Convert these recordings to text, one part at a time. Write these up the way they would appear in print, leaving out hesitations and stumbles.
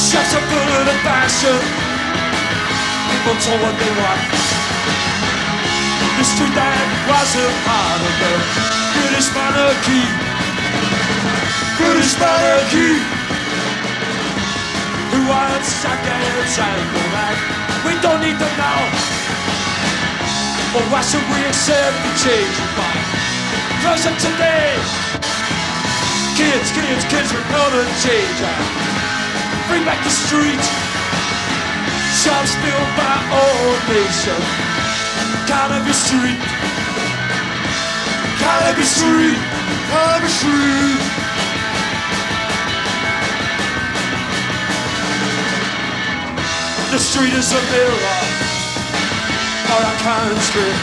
Shots are full of the passion. People told what they want. The street that was a part of the British monarchy. British monarchy. Who wants jackets and the right? We don't need them now. But why should we accept the change of mind? Close up today. Kids, kids, kids, we're gonna change. Bring back the street. Shops built by all nation. Cannabis Street. Cannabis Street. Cannabis Street. The street is a mirror for our country.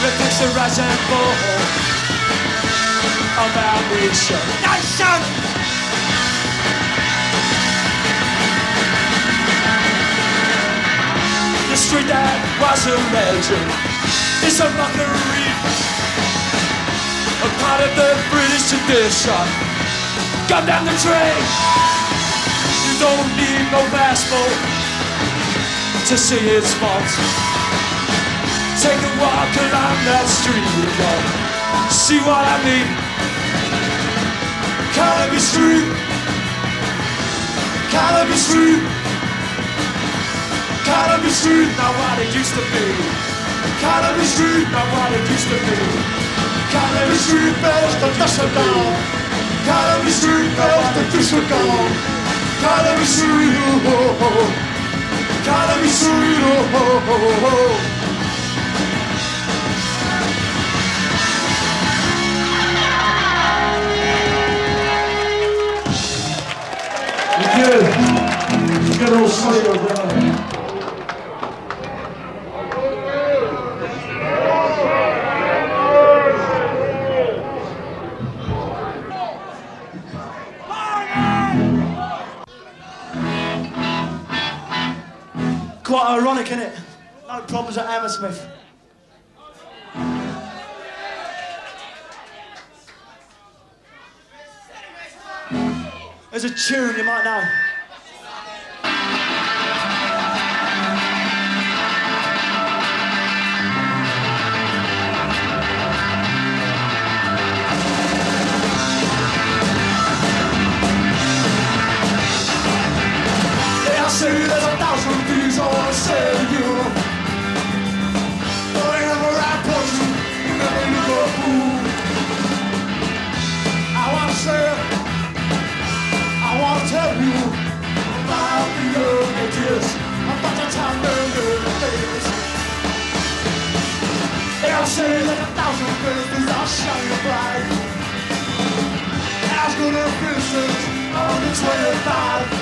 Reflects the rise and fall of our nation. Nation! The street that was a legend is a mockery, a part of the British tradition. Come down the train. You don't need no passport to see its faults. Take a walk along that street, you go. See what I mean? Cannabis Street. Cannabis Street. Cannabis Street, not what it used to be. Cannabis Street, not what it used to be. Cannabis Street, bells the disregard. Cannabis Street, bells the disregard. Cannabis Street, oh oh oh. Cannabis Street, oh oh oh oh. You get all silly over there. Quite ironic, isn't it? No problems at Hammersmith. There's a tune you might know. They say there's 1,000 things I wanna say to you. Whenever I put you, you never look a fool. I wanna say, I wanna tell you about the young ages, about the time the days. They all say there's 1,000 faces are shining bright. As good as Christmas on the 25th.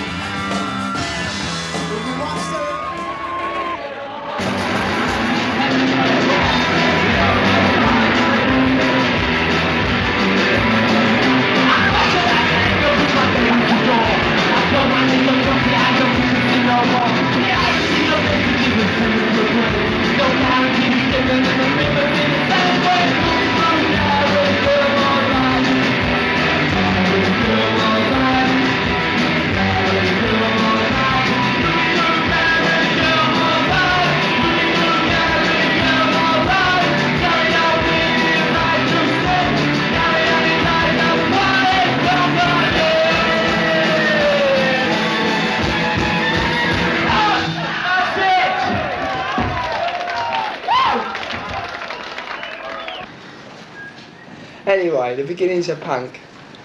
Anyway, the beginnings of punk.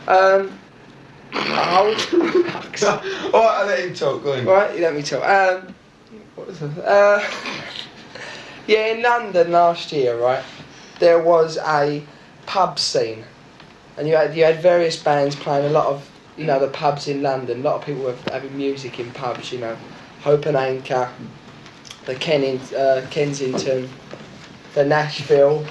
Alright, I'll let him talk, go on. Right, you let me talk. What was it? Yeah, in London last year, right, there was a pub scene. And you had various bands playing a lot of, you know, the pubs in London. A lot of people were having music in pubs, you know. Hope and Anchor, the Kensington, the Nashville.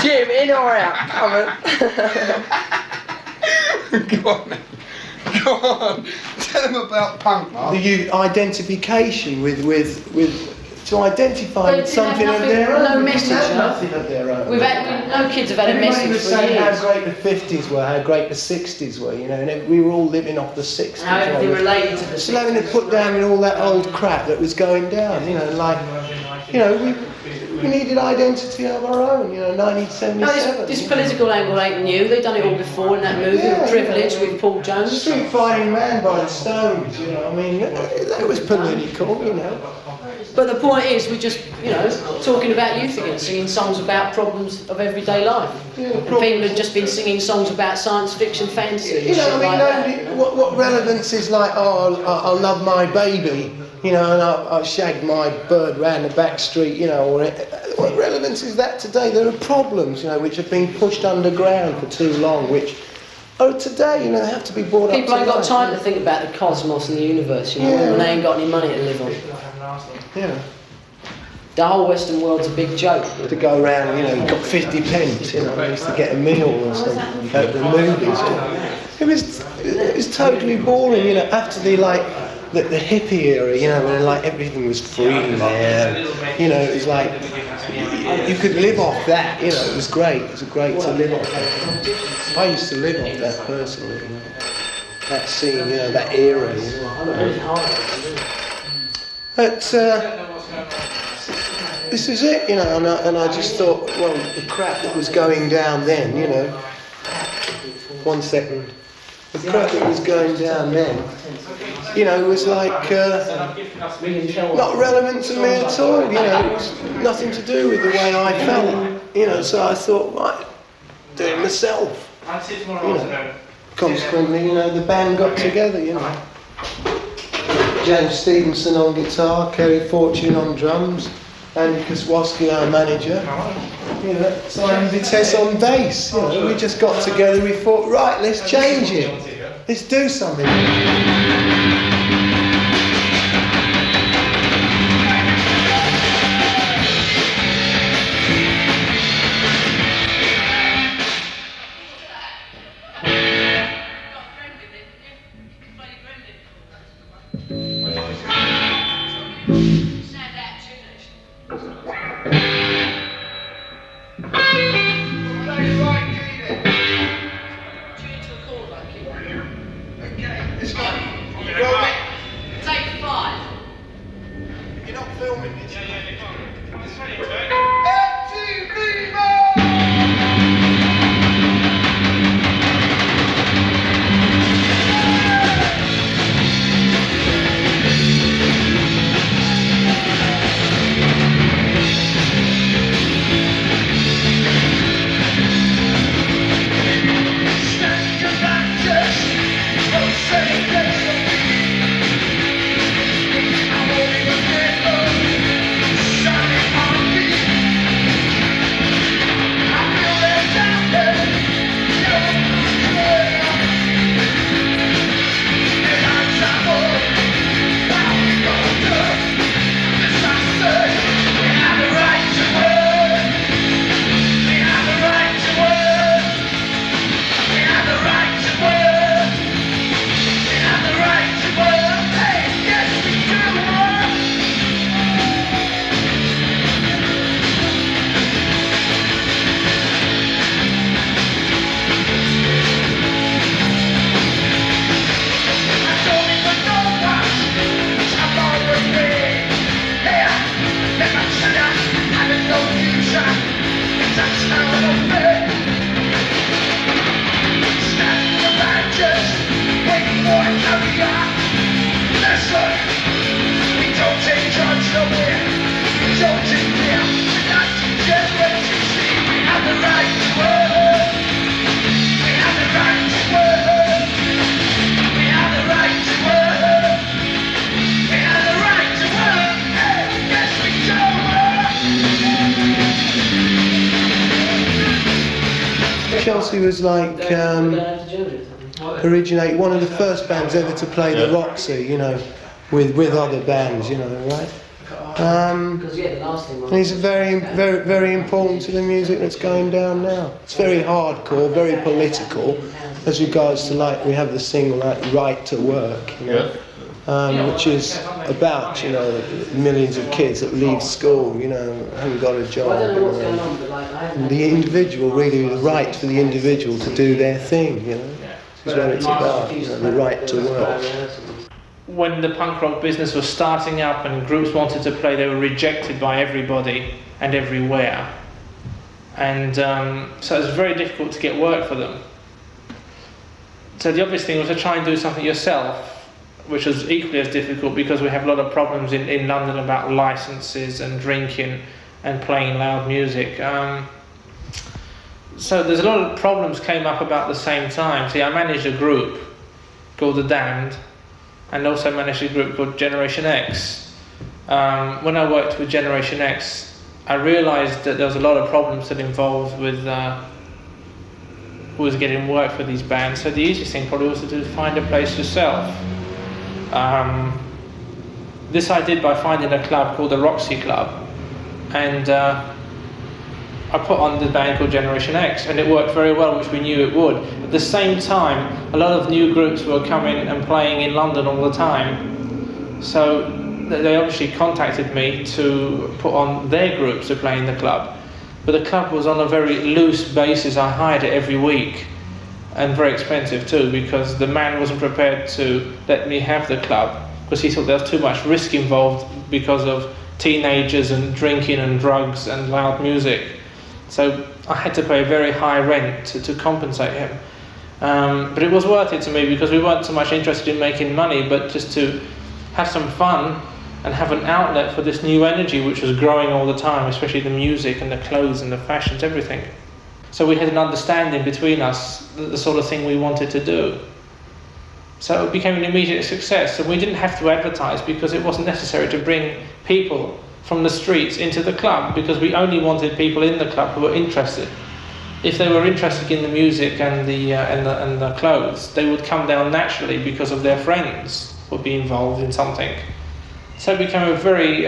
Jim, in or out? Come on. Go on, then. Go on. Tell them about punk, Mark. The identification with to identify But with it didn't have something of nothing- their own. no We message, didn't have no? nothing of their own. No kids have had a Everybody message was for saying how years. great the 50s were, how great the 60s were, you know, and we were all living off the 60s. How everything you know. related to the Still having to put down with all that old crap that was going down, you know, like, you know, we needed identity of our own, you know, 1977. No, this political angle ain't new. They've done it all before in that movie, Yeah, Privilege, yeah. with Paul Jones. Street Fighting Man by the Stones, you know, I mean, that was political, you know. But the point is, we're just, you know, talking about youth again, singing songs about problems of everyday life. Yeah, and people have just been singing songs about science fiction, fantasy, and You know, shit I mean, like nobody, that. what relevance is like, oh, I'll love my baby, you know, and I'll shag my bird round the back street, you know, or what relevance is that today? There are problems, you know, which have been pushed underground for too long, which are today, you know, they have to be brought up. People ain't got life. time to think about the cosmos and the universe, you know, Yeah. and they ain't got any money to live on. Yeah. The whole Western world's a big joke. To go around, you know, you got 50 pence, you know, I used to get a meal or something at the movies. It was totally boring, you know, after the hippie era, you know, when like everything was free, man. You know, it was like you could live off that, you know, it was great. It was great to live off that. I used to live off that personally, you know. That scene, you know, that era, you know. But this is it, you know, and I just thought, well, the crap that was going down then, you know. 1 second. The crap that was going down then, you know, was like not relevant to me at all, you know. It was nothing to do with the way I felt, you know. So I thought, right, do it myself. You know. Consequently, you know, the band got together, you know. James Stevenson on guitar, Kerry Fortune on drums, Andy Koswowski, our manager. You know, Simon Vitesse on bass. You know, we just got together. We thought, right, let's change it. Let's do something. Chelsea was like originate one of the first bands ever to play the Roxy, you know, with other bands, you know, right? And he's very important to the music that's going down now. It's very hardcore, very political, as regards to, like, we have the single like Right to Work, you know. which is about, you know, millions of kids that leave school, you know, haven't got a job. And the individual, really, the right for the individual to do their thing, you know, is what it's about, you know, the right to work. When the punk rock business was starting up and groups wanted to play, they were rejected by everybody and everywhere. And so it was very difficult to get work for them. So the obvious thing was to try and do something yourself, which was equally as difficult because we have a lot of problems in London about licenses and drinking and playing loud music. So there's a lot of problems came up about the same time. See, I managed a group called The Damned, and also managed a group called Generation X. When I worked with Generation X, I realised that there was a lot of problems that involved with getting work for these bands. So the easiest thing probably was to find a place yourself. This I did by finding a club called the Roxy Club, and I put on the band called Generation X, and it worked very well, which we knew it would. At the same time, a lot of new groups were coming and playing in London all the time, so they obviously contacted me to put on their groups to play in the club. But the club was on a very loose basis. I hired it every week, and very expensive too, because the man wasn't prepared to let me have the club because he thought there was too much risk involved because of teenagers and drinking and drugs and loud music. So I had to pay a very high rent to compensate him. But it was worth it to me because we weren't so much interested in making money, but just to have some fun and have an outlet for this new energy which was growing all the time, especially the music and the clothes and the fashions, everything. So we had an understanding between us, the sort of thing we wanted to do. So it became an immediate success, and we didn't have to advertise because it wasn't necessary to bring people from the streets into the club, because we only wanted people in the club who were interested. If they were interested in the music and the clothes, they would come down naturally because of their friends would be involved in something. So it became a very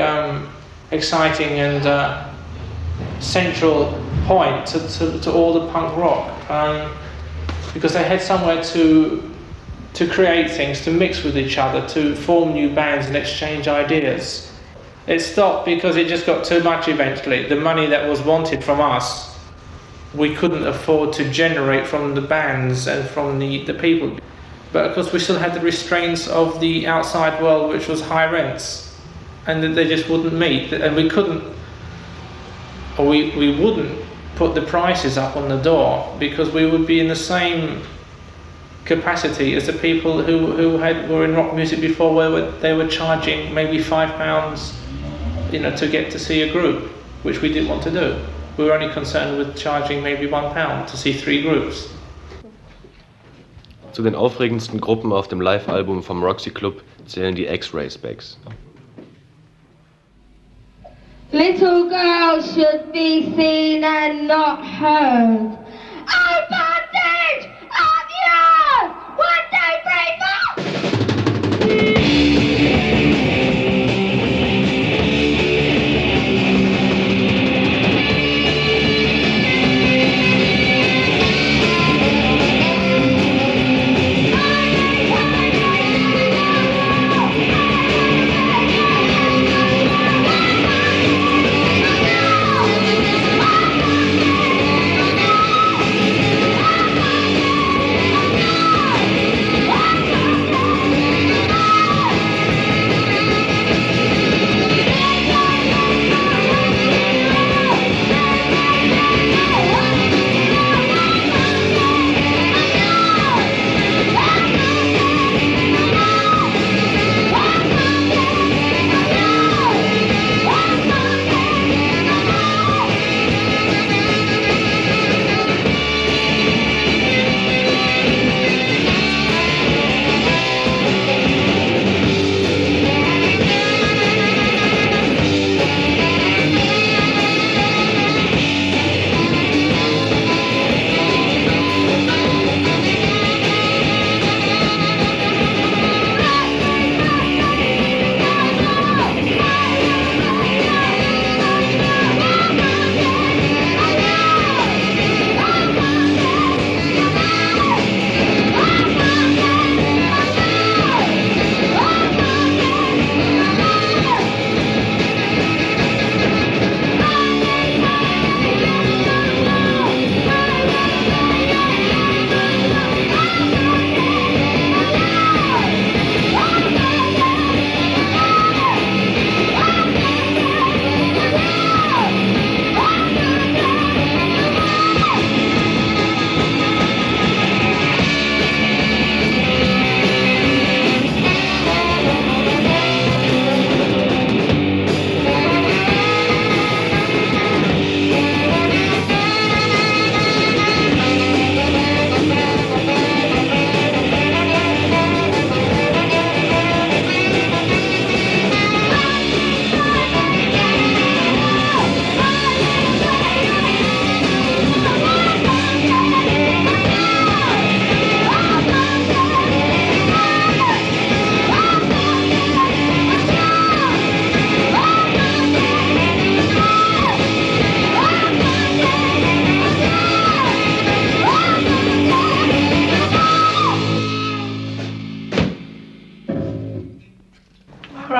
exciting and central point to all the punk rock, because they had somewhere to create things, to mix with each other, to form new bands and exchange ideas. It stopped because it just got too much eventually. The money that was wanted from us, we couldn't afford to generate from the bands and from the people. But of course we still had the restraints of the outside world, which was high rents, and that they just wouldn't meet. And we couldn't, or we wouldn't put the prices up on the door, because we would be in the same capacity as the people who were in rock music before, where they were charging maybe £5, you know, to get to see a group, which we didn't want to do. We were only concerned with charging maybe £1 to see 3 groups. Zu den aufregendsten Gruppen auf dem Live-Album vom Roxy Club zählen die X-Ray-Specs. Little girls should be seen and not heard. Oh, bondage of you! 1, 2, 3, 4!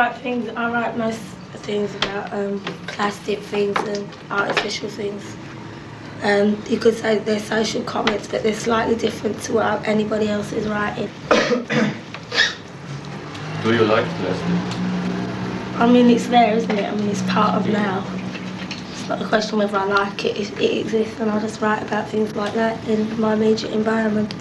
I write most things about plastic things and artificial things. You could say they're social comments, but they're slightly different to what anybody else is writing. Do you like plastic? I mean, it's there, isn't it? I mean, it's part of now. It's not a question whether I like it. It exists, and I'll just write about things like that in my immediate environment.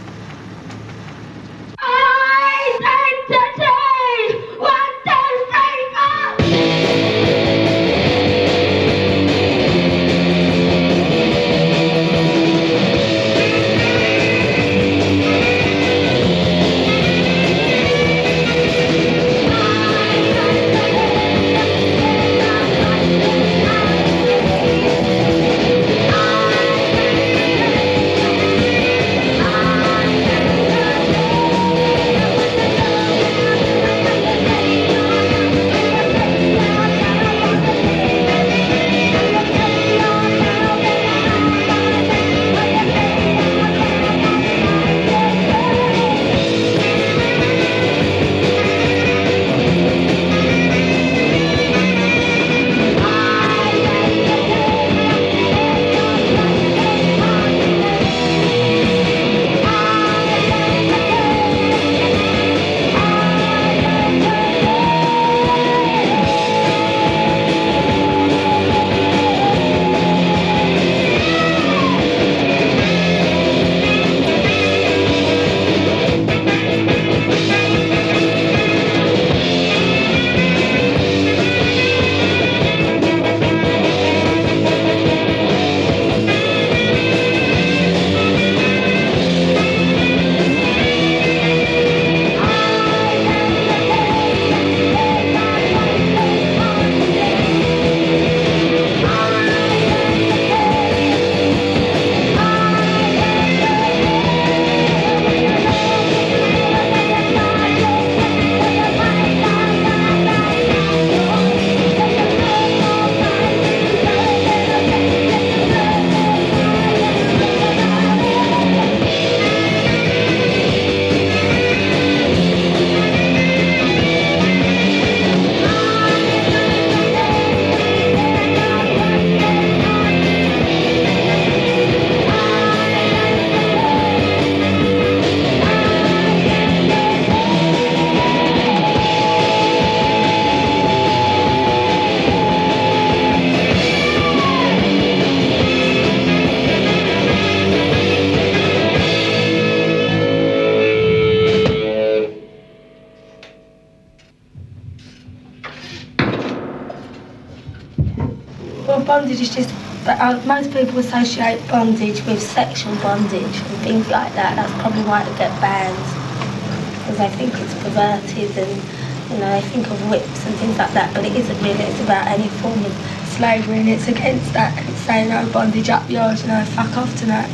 Bondage is just, most people associate bondage with sexual bondage and things like that. That's probably why it get banned, because they think it's perverted and, you know, they think of whips and things like that, but it isn't really. It's about any form of slavery, and it's against that. It's saying, no, bondage up yours, you know, fuck off tonight.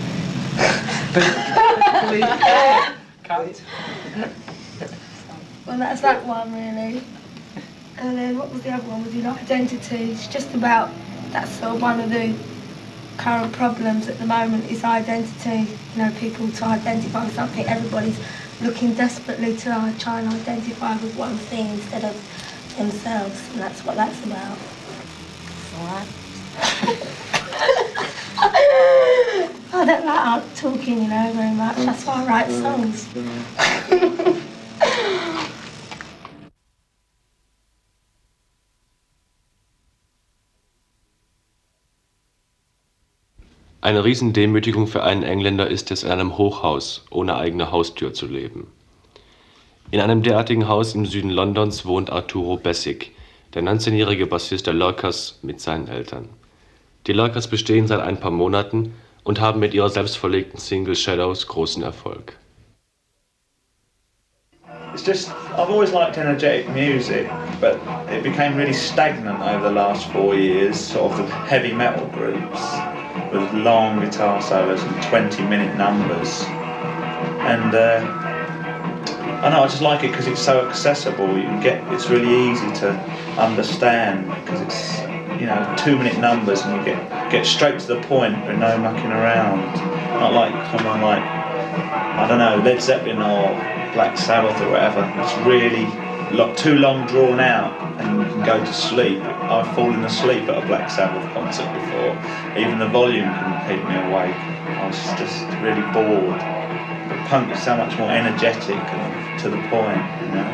Well, that's that one, really. And then what was the other one? Was the identity? It's just about, that's sort of one of the current problems at the moment is identity. You know, people to identify with something. Everybody's looking desperately to try and identify with one thing instead of themselves, and that's what that's about. Alright. I don't like talking, you know, very much. That's why I write songs. Eine Riesendemütigung für einen Engländer ist es, in einem Hochhaus ohne eigene Haustür zu leben. In einem derartigen Haus im Süden Londons wohnt Arturo Bessick, der 19-jährige Bassist der Lurkers, mit seinen Eltern. Die Lurkers bestehen seit ein paar Monaten und haben mit ihrer selbstverlegten Single Shadows großen Erfolg. It's just, I've always liked energetic music, but it became really stagnant over the last 4 years, sort of the heavy metal groups with long guitar solos and 20-minute numbers. And I know, I just like it because it's so accessible. You can get, it's really easy to understand because it's, you know, 2-minute numbers and you get straight to the point with no mucking around. Not like someone like, I don't know, Led Zeppelin or Black Sabbath or whatever. It's really too long drawn out and you can go to sleep. I've fallen asleep at a Black Sabbath concert before. Even the volume couldn't keep me awake. I was just really bored. But punk is so much more energetic and to the point, you know.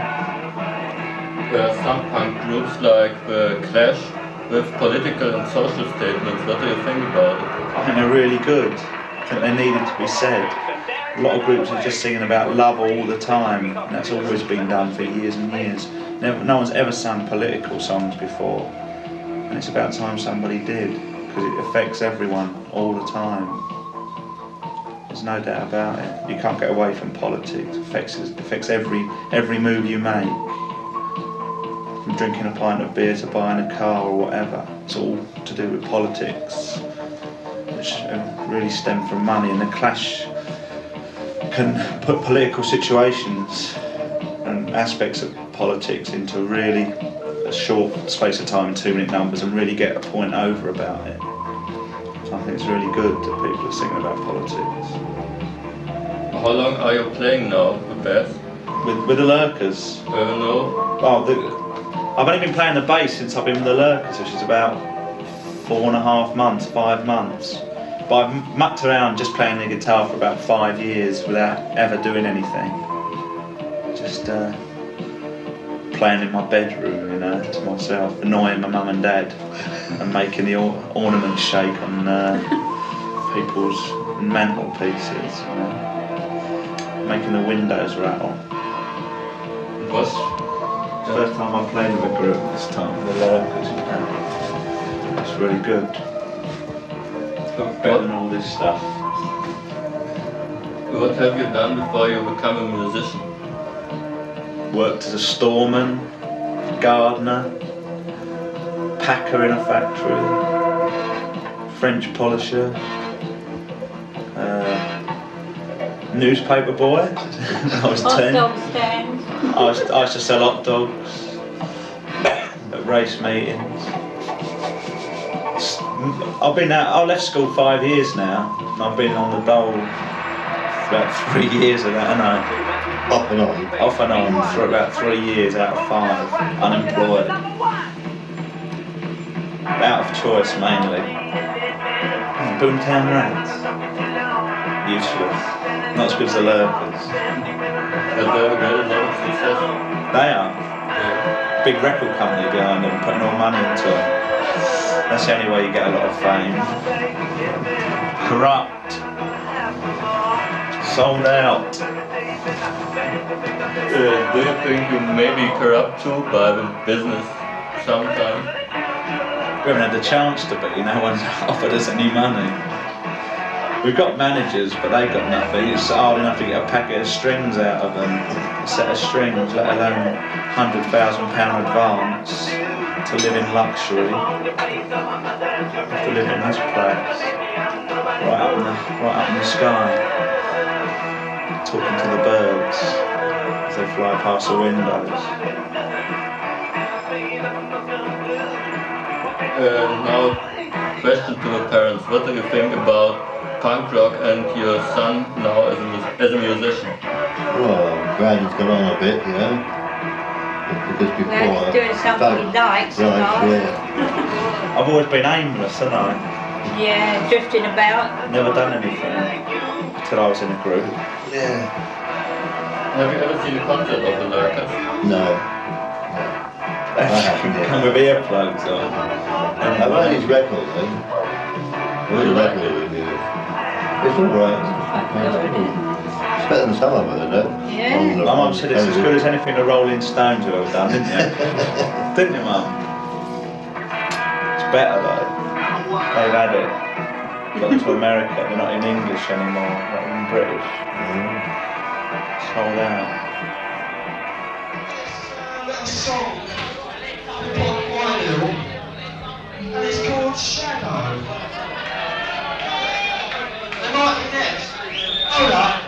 There are some punk groups like the Clash with political and social statements. What do you think about it? I think they're really good. I think they needed to be said. A lot of groups are just singing about love all the time, and that's always been done for years and years. No one's ever sung political songs before, and it's about time somebody did, because it affects everyone all the time. There's no doubt about it. You can't get away from politics. It affects every move you make. From drinking a pint of beer to buying a car or whatever. It's all to do with politics, which really stem from money, and the Clash can put political situations and aspects of politics into really a short space of time, 2-minute numbers, and really get a point over about it. So I think it's really good that people are singing about politics. How long are you playing now with bass? With the Lurkers? No. Well, I've only been playing the bass since I've been with the Lurkers, which is about 4.5 months, 5 months. But I've mucked around just playing the guitar for about 5 years without ever doing anything. Just playing in my bedroom, you know, to myself, annoying my mum and dad, and making the ornaments shake on people's mantelpieces, you know, making the windows rattle. What's the first time I played with a group this time, the Lurkers, you know. It's really good. Better than all this stuff. What have you done before you become a musician? Worked as a storeman, gardener, packer in a factory, French polisher, newspaper boy. I was 10. Hot dog stand. I used to sell hot dogs at race meetings. I left school 5 years now, and I've been on the dole for about 3 years of that, haven't I? Off and on? Off and on for about 3 years out of 5, unemployed. Out of choice mainly. Boomtown Rats. Useless. Not as good as the Lurkers. But they're a lot of success. They are. Big record company behind them, putting all money into it. That's the only way you get a lot of fame. Corrupt. Sold out. Do you think you may be corrupt too by the business sometime? We haven't had the chance to be. No one's offered us any money. We've got managers, but they've got nothing. It's hard enough to get a packet of strings out of them. A set of strings, let alone £100,000 advance. To live in luxury, to live in this place, right up in the sky, talking to the birds as they fly past the windows. Now, question to the parents: what do you think about punk rock and your son now as a musician? Well, I'm glad he's gone on a bit, you know. Because before doing something he likes, yeah. I've always been aimless, haven't I? Yeah, drifting about. Never done anything until I was in a group. Yeah. Have you ever seen a concert of the Lurkers? No. Come with earplugs on. I've heard his records, though. What a record with you. It's alright. It's better than some of them, though. Yeah. My mum said it's as good as anything the Rolling Stones have ever done, didn't you? Didn't you, Mum? It's better though. They've had it. Got to America, they're not in English anymore, not in British. Sold out. That's a song Bob Wild, and it's called Shadow. They might be next. Hold up.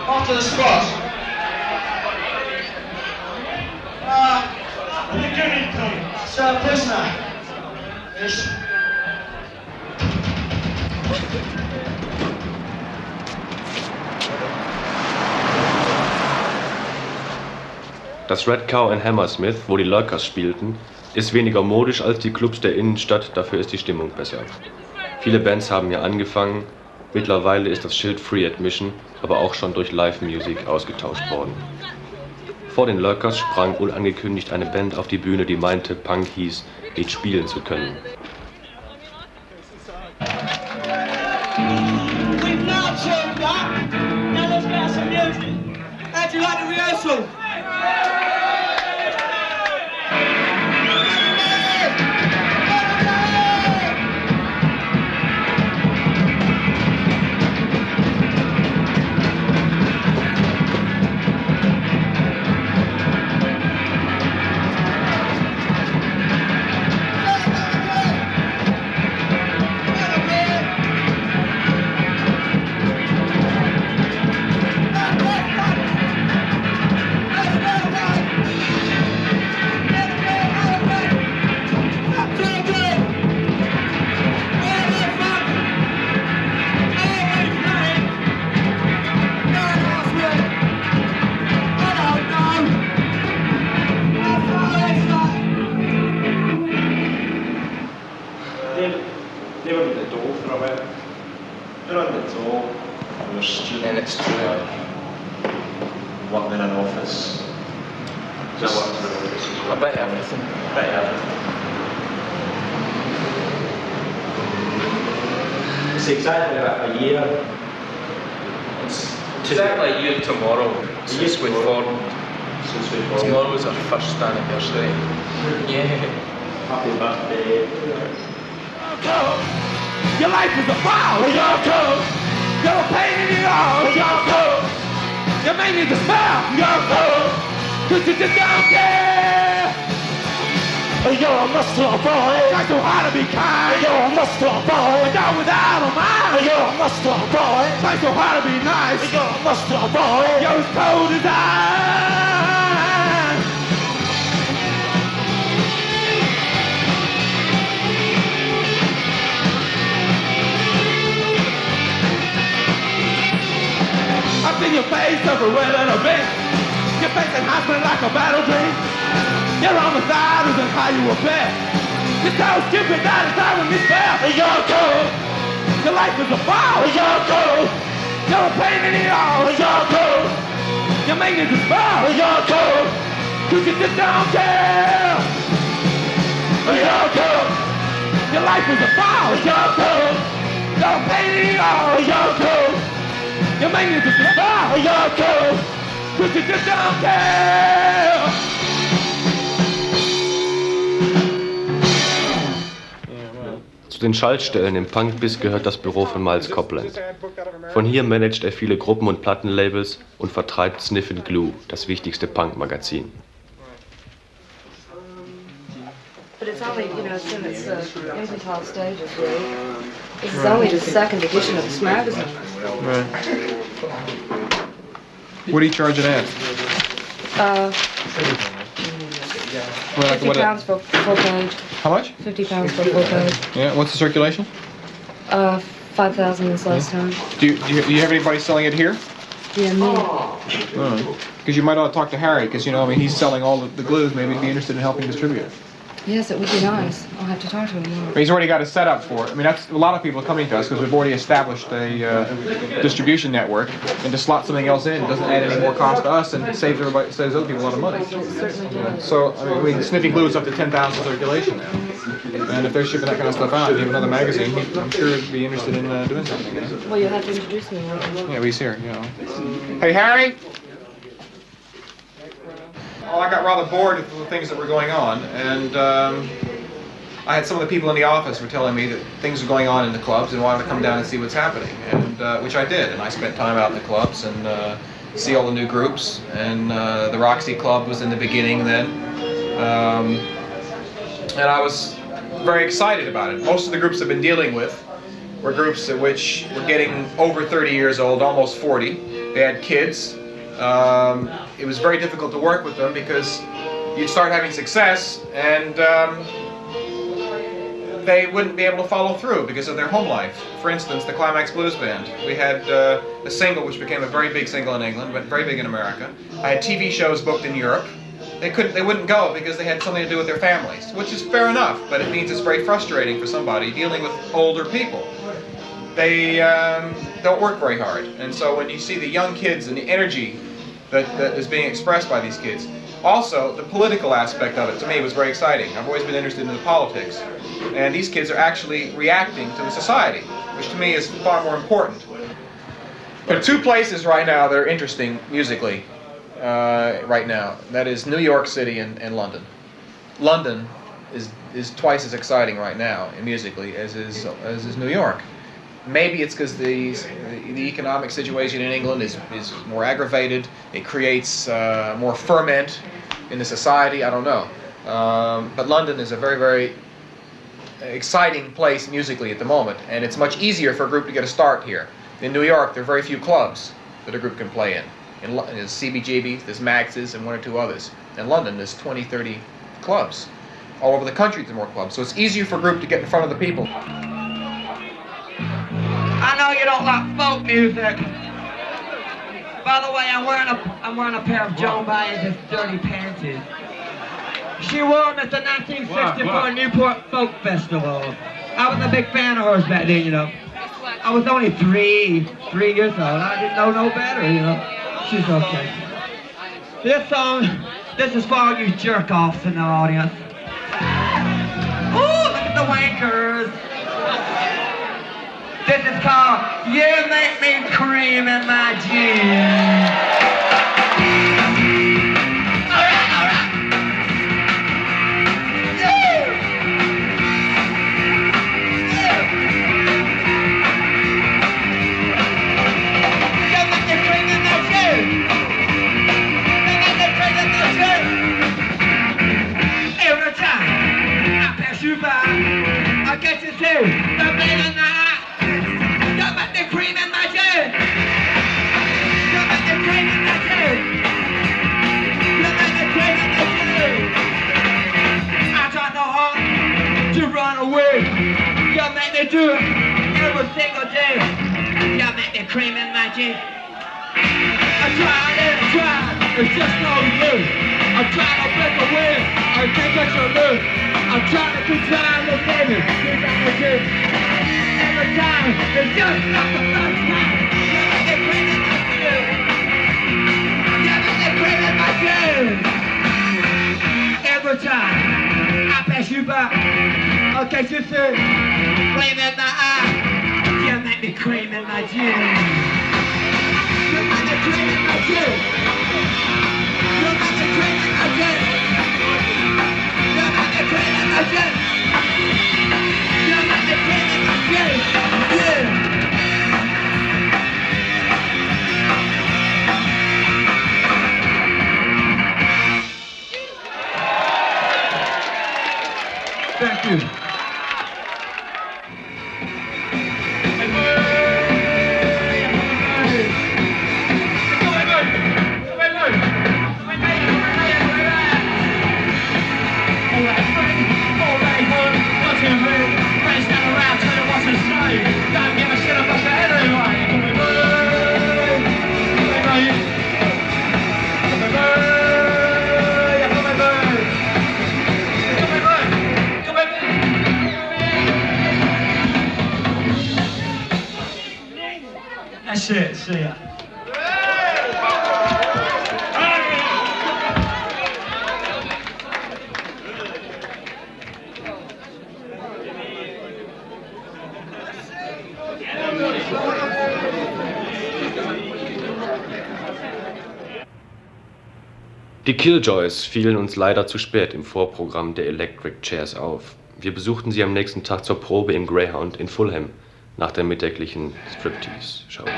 On to the spot. The guinea pig. Sir, prisoner. Yes. Das Red Cow in Hammersmith, wo die Lurkers spielten, ist weniger modisch als die Clubs der Innenstadt, dafür ist die Stimmung besser. Viele Bands haben hier angefangen, mittlerweile ist das Schild Free Admission aber auch schon durch Live-Music ausgetauscht worden. Vor den Lurkers sprang unangekündigt eine Band auf die Bühne, die meinte, Punk hieß, nicht spielen zu können. We've now turned up. Now let's get some music. How'd you like the rehearsal? And it's true. Working in an office. I bet everything. It's exactly about a year. It's exactly a year tomorrow since we formed. Tomorrow was our first anniversary. Yeah. Happy birthday. Your life is a foul, Yoko. You're a pain in the arse, Yoko. You make me despair, Yoko. Cause you just don't care. You're a muscle boy. Try so hard to be kind. You're a muscle boy. You're without a mind. You're a muscle boy. Try so hard to be nice. You're a muscle boy. You're as cold as ice. I've seen your face everywhere that I've been. Your face enhancement like a battle dream. Your homicide isn't how you were been. You're so stupid that it's driving me spell. Yoko, your life is a foul. Yoko, you're a pain in the arse. Yoko, you make me despair. Yoko, cause you just don't care. Yoko, your life is a foul. Yoko, you're a pain in the arse. Yoko, you make me despair. Yoko, cause you just don't care. Zu den Schaltstellen im Punkbiss gehört das Büro von Miles Copland. Von hier managt er viele Gruppen und Plattenlabels und vertreibt Sniff and Glue, das wichtigste Punk-Magazin. But it's only, you know, it's in its infantile stages, right? This is only the second edition of this magazine. Right. What do you charge it at? Well, £50 for full page. How much? £50 for full page. Yeah. What's the circulation? 5,000 this last time. Do you have anybody selling it here? Yeah, me. Because you might ought to talk to Harry, because, you know, I mean, he's selling all the glues. Maybe he'd be interested in helping distribute it. Yes, it would be nice. I'll have to talk to him more. But he's already got a setup for it. I mean, that's a lot of people are coming to us because we've already established a distribution network, and to slot something else in doesn't add any more cost to us and saves other people a lot of money. So, I mean, Sniffing Glue is up to 10,000 circulation now. And if they're shipping that kind of stuff out and you have another magazine, I'm sure he'd be interested in doing something. Well, you'll have to introduce me. Yeah, he's here, you know. Hey, Harry! Well, I got rather bored with the things that were going on, and I had some of the people in the office were telling me that things were going on in the clubs and wanted to come down and see what's happening, and which I did, and I spent time out in the clubs and see all the new groups, and the Roxy Club was in the beginning then, and I was very excited about it. Most of the groups I've been dealing with were groups at which were getting over 30 years old, almost 40. They had kids. It was very difficult to work with them because you'd start having success and they wouldn't be able to follow through because of their home life. For instance, the Climax Blues Band. We had a single which became a very big single in England, went very big in America. I had TV shows booked in Europe. They wouldn't go because they had something to do with their families, which is fair enough, but it means it's very frustrating for somebody dealing with older people. They don't work very hard, and so when you see the young kids and the energy that is being expressed by these kids, also the political aspect of it to me was very exciting. I've always been interested in the politics, and these kids are actually reacting to the society, which to me is far more important. There are two places right now that are interesting musically right now. That is New York City and London. London is twice as exciting right now musically as is New York. Maybe it's because the economic situation in England is more aggravated. It creates more ferment in the society. I don't know. But London is a very, very exciting place musically at the moment, and it's much easier for a group to get a start here. In New York, there are very few clubs that a group can play in. There's CBGB, there's Max's, and one or two others. In London, there's 20, 30 clubs. All over the country, there's more clubs. So it's easier for a group to get in front of the people. I know you don't like folk music. By the way, I'm wearing a pair of Joan Baez's dirty panties. She wore them at the 1964 Newport Folk Festival. I was a big fan of hers back then, you know. I was only three years old. I didn't know no better, you know. She's okay. This is for all you jerk-offs in the audience. Ooh, look at the wankers. This is called You Make Me Cream in My Jeans. Alright, alright. Yeah. Yeah. You make me cream in my jeans. You make me cream in my jeans. Every time I pass you by, I get to see the man in the eye. Cream in my jeans. You make me cream in my jeans. You make me cream in my jeans. I try so hard to run away. You make me do it every single day. You make me cream in my jeans. I tried and I tried, it's just no use. I try to break away, I can't get your loose. I'm trying to control the baby, cream in my jeans. Every time, it's just not the first time. You make me cream in my jeans. You make me cream in my jeans. Every time I pass you by, okay, you see, flame in my eye. You make me cream in my jeans. You make me cream in my jeans. You make me cream in my jeans. You make me cream in my jeans. You make me cream in my jeans. Yeah. Thank you. That's it, see ya. Die Killjoys fielen uns leider zu spät im Vorprogramm der Electric Chairs auf. Wir besuchten sie am nächsten Tag zur Probe im Greyhound in Fulham nach der mittäglichen Striptease-Show. You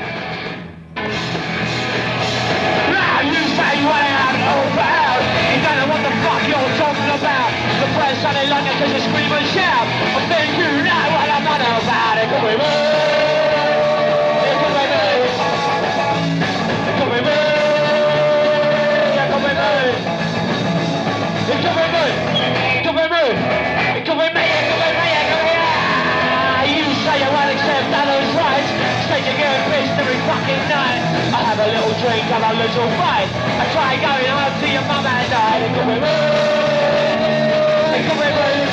don't know what the fuck you're talking about. The press on in London cause you scream and shout. Have a little fight. I try going home to your mum and dad. It could be rude. It could be rude.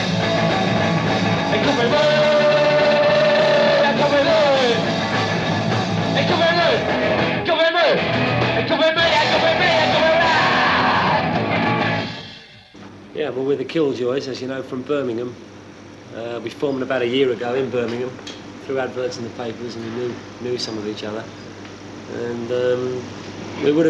It could be rude. It could be rude. It could be rude. It could be rude. It could be me. It could be me. It could be me. Yeah, well, we're the Killjoys, as you know, from Birmingham. We formed about a year ago in Birmingham through adverts in the papers, and we knew some of each other. And we would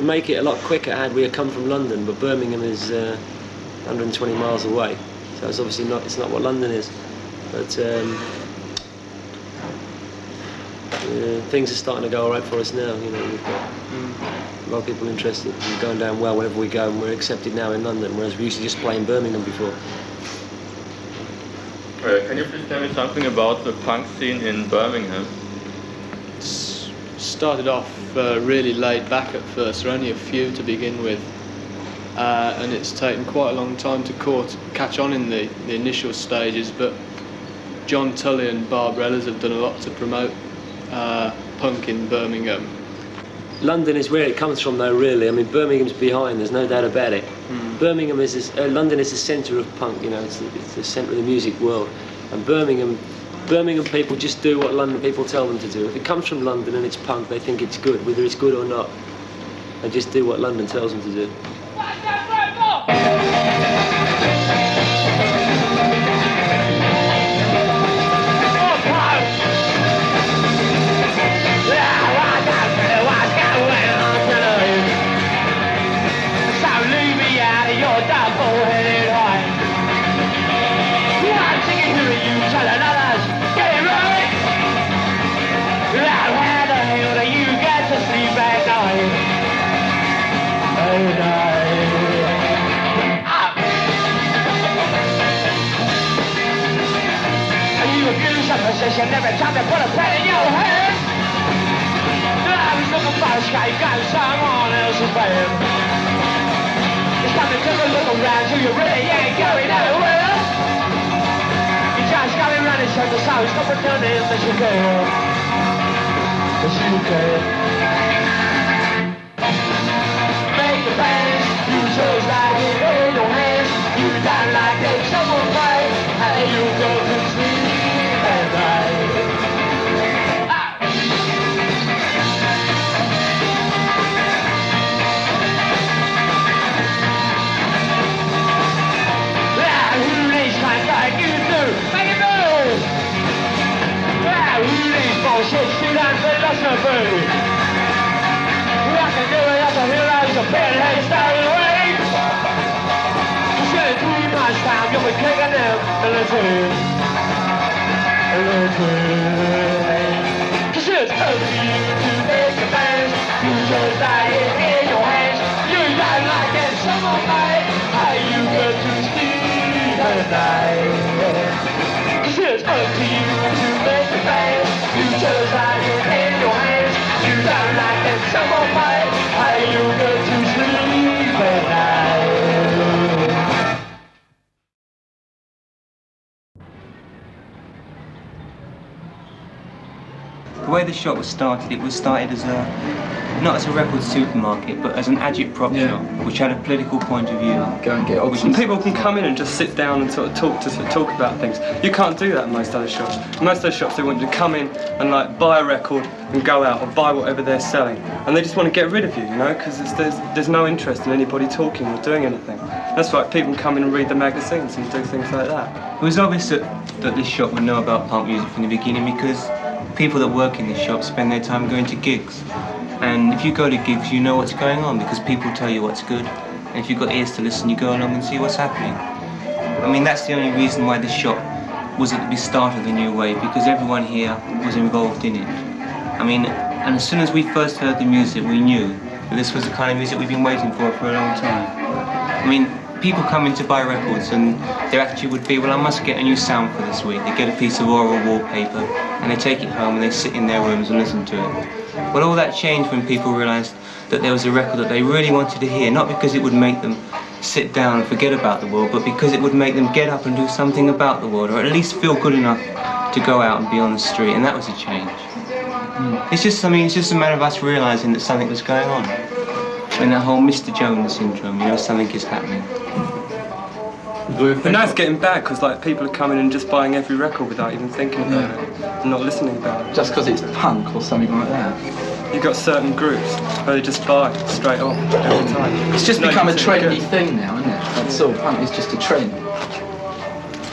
make it a lot quicker had we come from London, but Birmingham is 120 miles away, so it's obviously it's not what London is. But things are starting to go all right for us now. You know, we've got a lot of people interested. We're going down well whenever we go, and we're accepted now in London, whereas we used to just play in Birmingham before. Can you please tell me something about the punk scene in Birmingham? Started off really laid back at first. There were only a few to begin with, and it's taken quite a long time to catch on in the initial stages, but John Tully and Barbara Ellis have done a lot to promote punk in Birmingham. London is where it comes from though, really. I mean, Birmingham's behind, there's no doubt about it. Birmingham is, London is the centre of punk, you know, it's the centre of the music world. And Birmingham people just do what London people tell them to do. If it comes from London and it's punk, they think it's good, whether it's good or not. They just do what London tells them to do. Position every time they put a pen in your hand. I was looking for a scapegoat, someone else's band. It's time to take a look around you, you really ain't going nowhere. You just got me running circles, so stop pretending that you care. That you care. Make the plans, you chose like it in your hands. You don't like it, someone play, and you go to sleep. Bullshit, shoot out the philosophy. We have to do it as a heroes, a bedhead stay away. You said it 3 months time, you'll be kicking them in the team. Cause it's up to you to make the plans. You just die in your hands. You don't like it, someone might. How you get to sleep at night. Cause it's up to you to make the plans. You just like it in your hands. You don't like it, someone might. How you get to sleep at night. The way the shop was started, it was started as not as a record supermarket, but as an agitprop shop, which had a political point of view. Go and get options. And people can come in and just sit down and sort of talk about things. You can't do that in most other shops. In most other shops, they want you to come in and like buy a record and go out, or buy whatever they're selling, and they just want to get rid of you, you know, because there's no interest in anybody talking or doing anything. That's why people come in and read the magazines and do things like that. It was obvious that this shop would know about punk music from the beginning, because people that work in this shop spend their time going to gigs. And if you go to gigs, you know what's going on, because people tell you what's good. And if you've got ears to listen, you go along and see what's happening. I mean, that's the only reason why this shop was at the start of the new wave, because everyone here was involved in it. I mean, and as soon as we first heard the music, we knew that this was the kind of music we've been waiting for a long time. I mean, people come in to buy records and their attitude would be, well, I must get a new sound for this week. They get a piece of oral wallpaper and they take it home and they sit in their rooms and listen to it. Well, all that changed when people realised that there was a record that they really wanted to hear, not because it would make them sit down and forget about the world, but because it would make them get up and do something about the world, or at least feel good enough to go out and be on the street, and that was a change. It's just, I mean, it's just a matter of us realising that something was going on. And that whole Mr. Jones syndrome, you know, something is happening. But now it's getting bad because like people are coming and just buying every record without even thinking about it and not listening about it. Just because it's punk or something like that. You've got certain groups where they just buy straight on every time. It's just become a trendy thing now, isn't it? That's all. Punk is just a trend.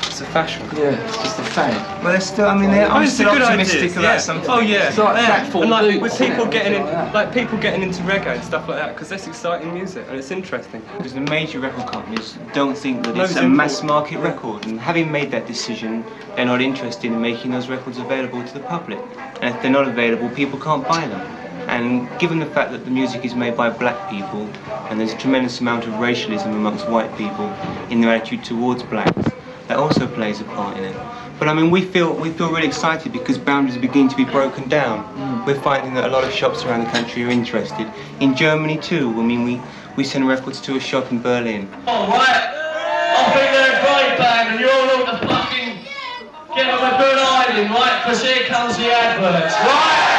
It's a fashion. Yeah, it's just a fad. Well, they're still, I mean, I'm still optimistic about something. Oh yeah. It's like platform and like boots, with people isn't it? getting in, like people getting into reggae and stuff like that, because that's exciting music and it's interesting. Because the major record companies don't think that No, it's it's a import. mass market record, and having made that decision, they're not interested in making those records available to the public. And if they're not available, people can't buy them. And given the fact that the music is made by black people, and there's a tremendous amount of racialism amongst white people in their attitude towards blacks, that also plays a part in it. But I mean, we feel really excited because boundaries are beginning to be broken down. We're finding that a lot of shops around the country are interested. In Germany too, I mean, we send records to a shop in Berlin. All right, I think they're a great band and you all ought to fucking get them a good hiding, right? Because here comes the adverts, right?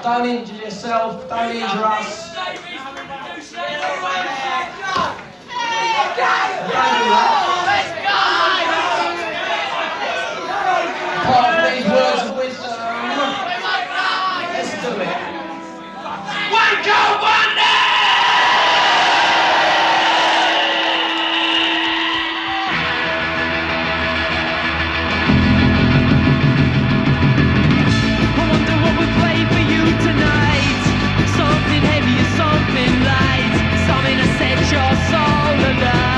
Don't injure yourself, don't injure us. Part of these words of wisdom. Let's do it. One go, one day! Something light, something to set your soul alight.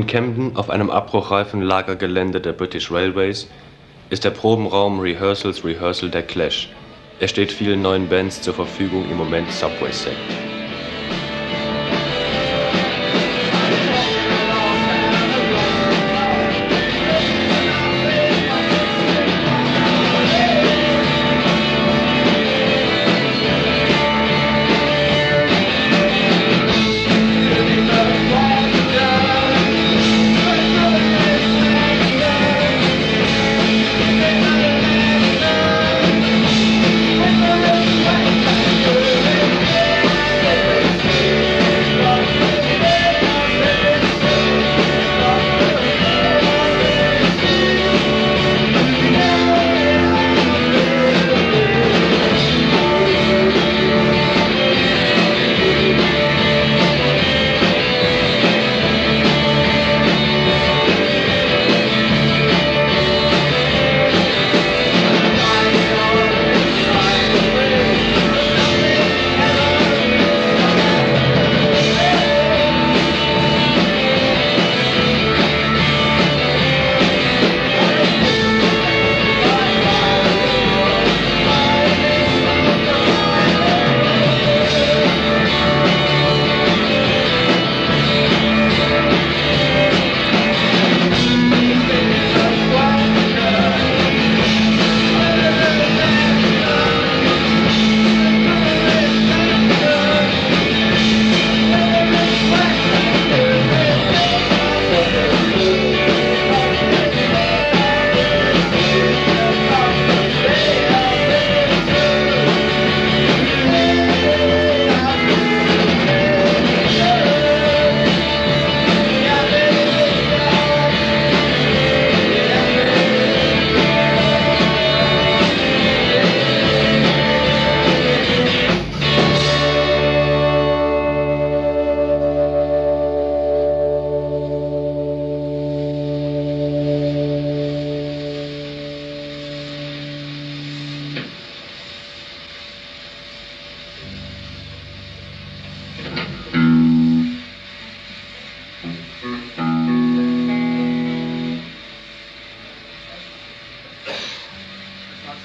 Camden auf einem abbruchreifen Lagergelände der British Railways ist der Probenraum Rehearsal der Clash. Er steht vielen neuen Bands zur Verfügung, im Moment Subway Sect.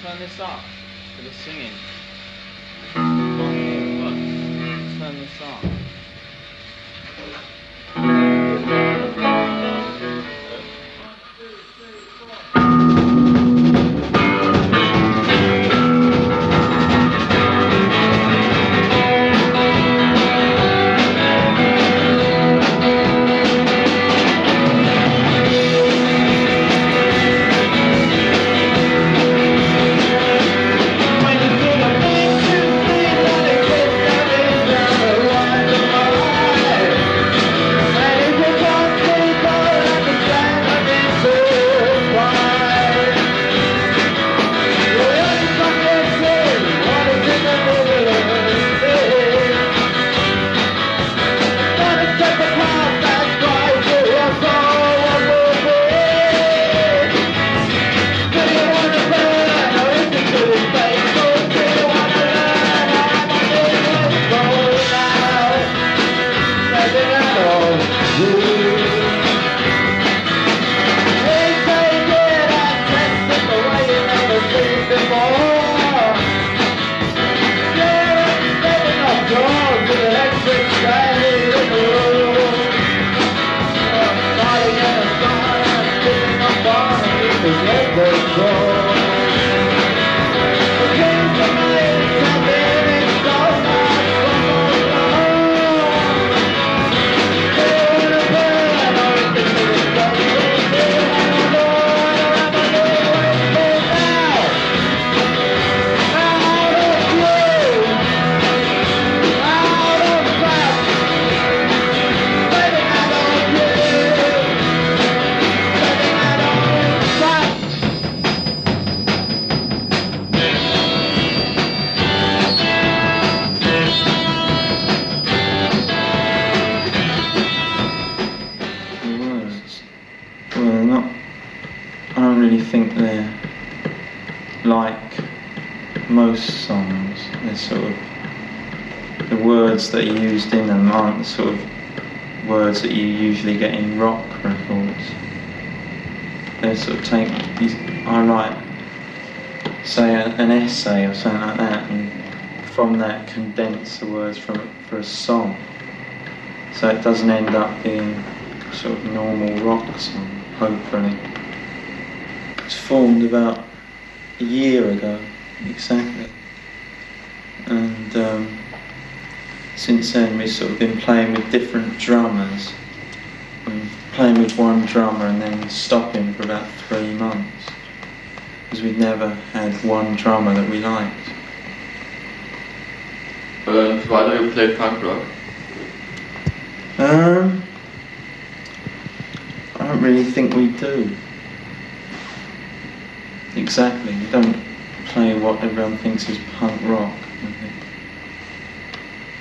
Turn this up for the singing. Turn this up. Most songs, they're sort of, the words that are used in them aren't the sort of words that you usually get in rock records. They sort of take, I write, say an essay or something like that, and from that condense the words for a song. So it doesn't end up being sort of normal rock song, hopefully. It's formed about a year ago, exactly. And since then we've sort of been playing with different drummers. Playing with one drummer and then stopping for about 3 months. Because we'd never had one drummer that we liked. Why do you play punk rock? I don't really think we do. Exactly, we don't play what everyone thinks is punk rock.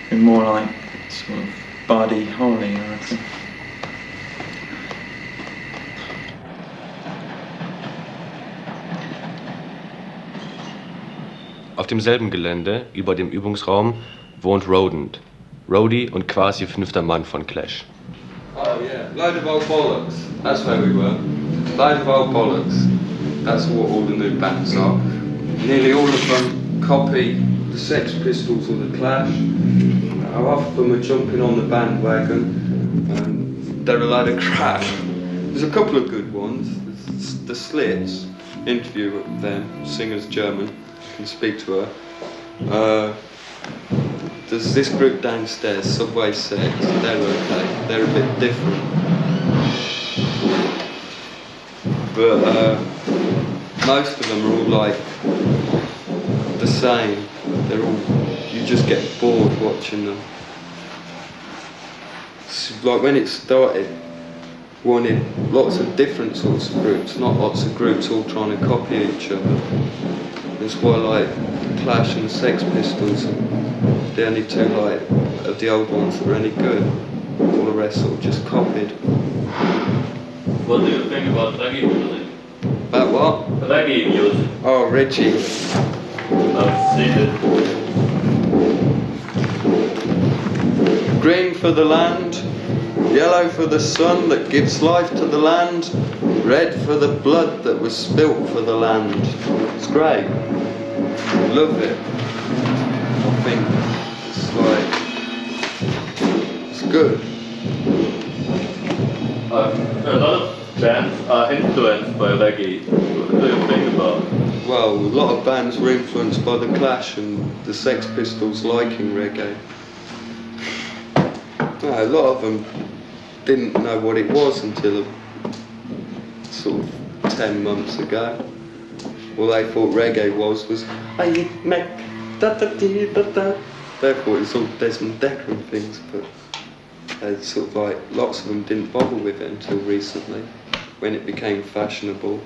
We're more like sort of Buddy Holly, I reckon. Auf demselben Gelände, über dem Übungsraum, wohnt Rodent. Rody und quasi 5. Mann von Clash. Oh yeah, load of old bollocks. That's where we were. Load of old bollocks. That's what all the new bands are. Nearly all of them copy the Sex Pistols or the Clash. Half of them are jumping on the bandwagon, and they're a load of crap. There's a couple of good ones. The Slits, interview with them, singer's German, can speak to her. There's this group downstairs, Subway Sex, they're okay, they're a bit different. But most of them are all like the same. They're all, you just get bored watching them. It's like when it started, wanted lots of different sorts of groups, not lots of groups all trying to copy each other. That's why like Clash and Sex Pistols are the only two like of the old ones that were any good. All the rest sort of just copied. What do you think about reggae music? About what? Reggae music. Oh, Reggie. I've seen it. Green for the land, yellow for the sun that gives life to the land, red for the blood that was spilt for the land. It's great. Love it. I think it's like, it's good. A lot of bands are influenced by reggae. What do you think about? Well, a lot of bands were influenced by the Clash and the Sex Pistols liking reggae. No, a lot of them didn't know what it was until sort of 10 months ago. All they thought reggae was I make da da dee da da. They thought it was all Desmond Dekker and things, but they sort of like, lots of them didn't bother with it until recently, when it became fashionable.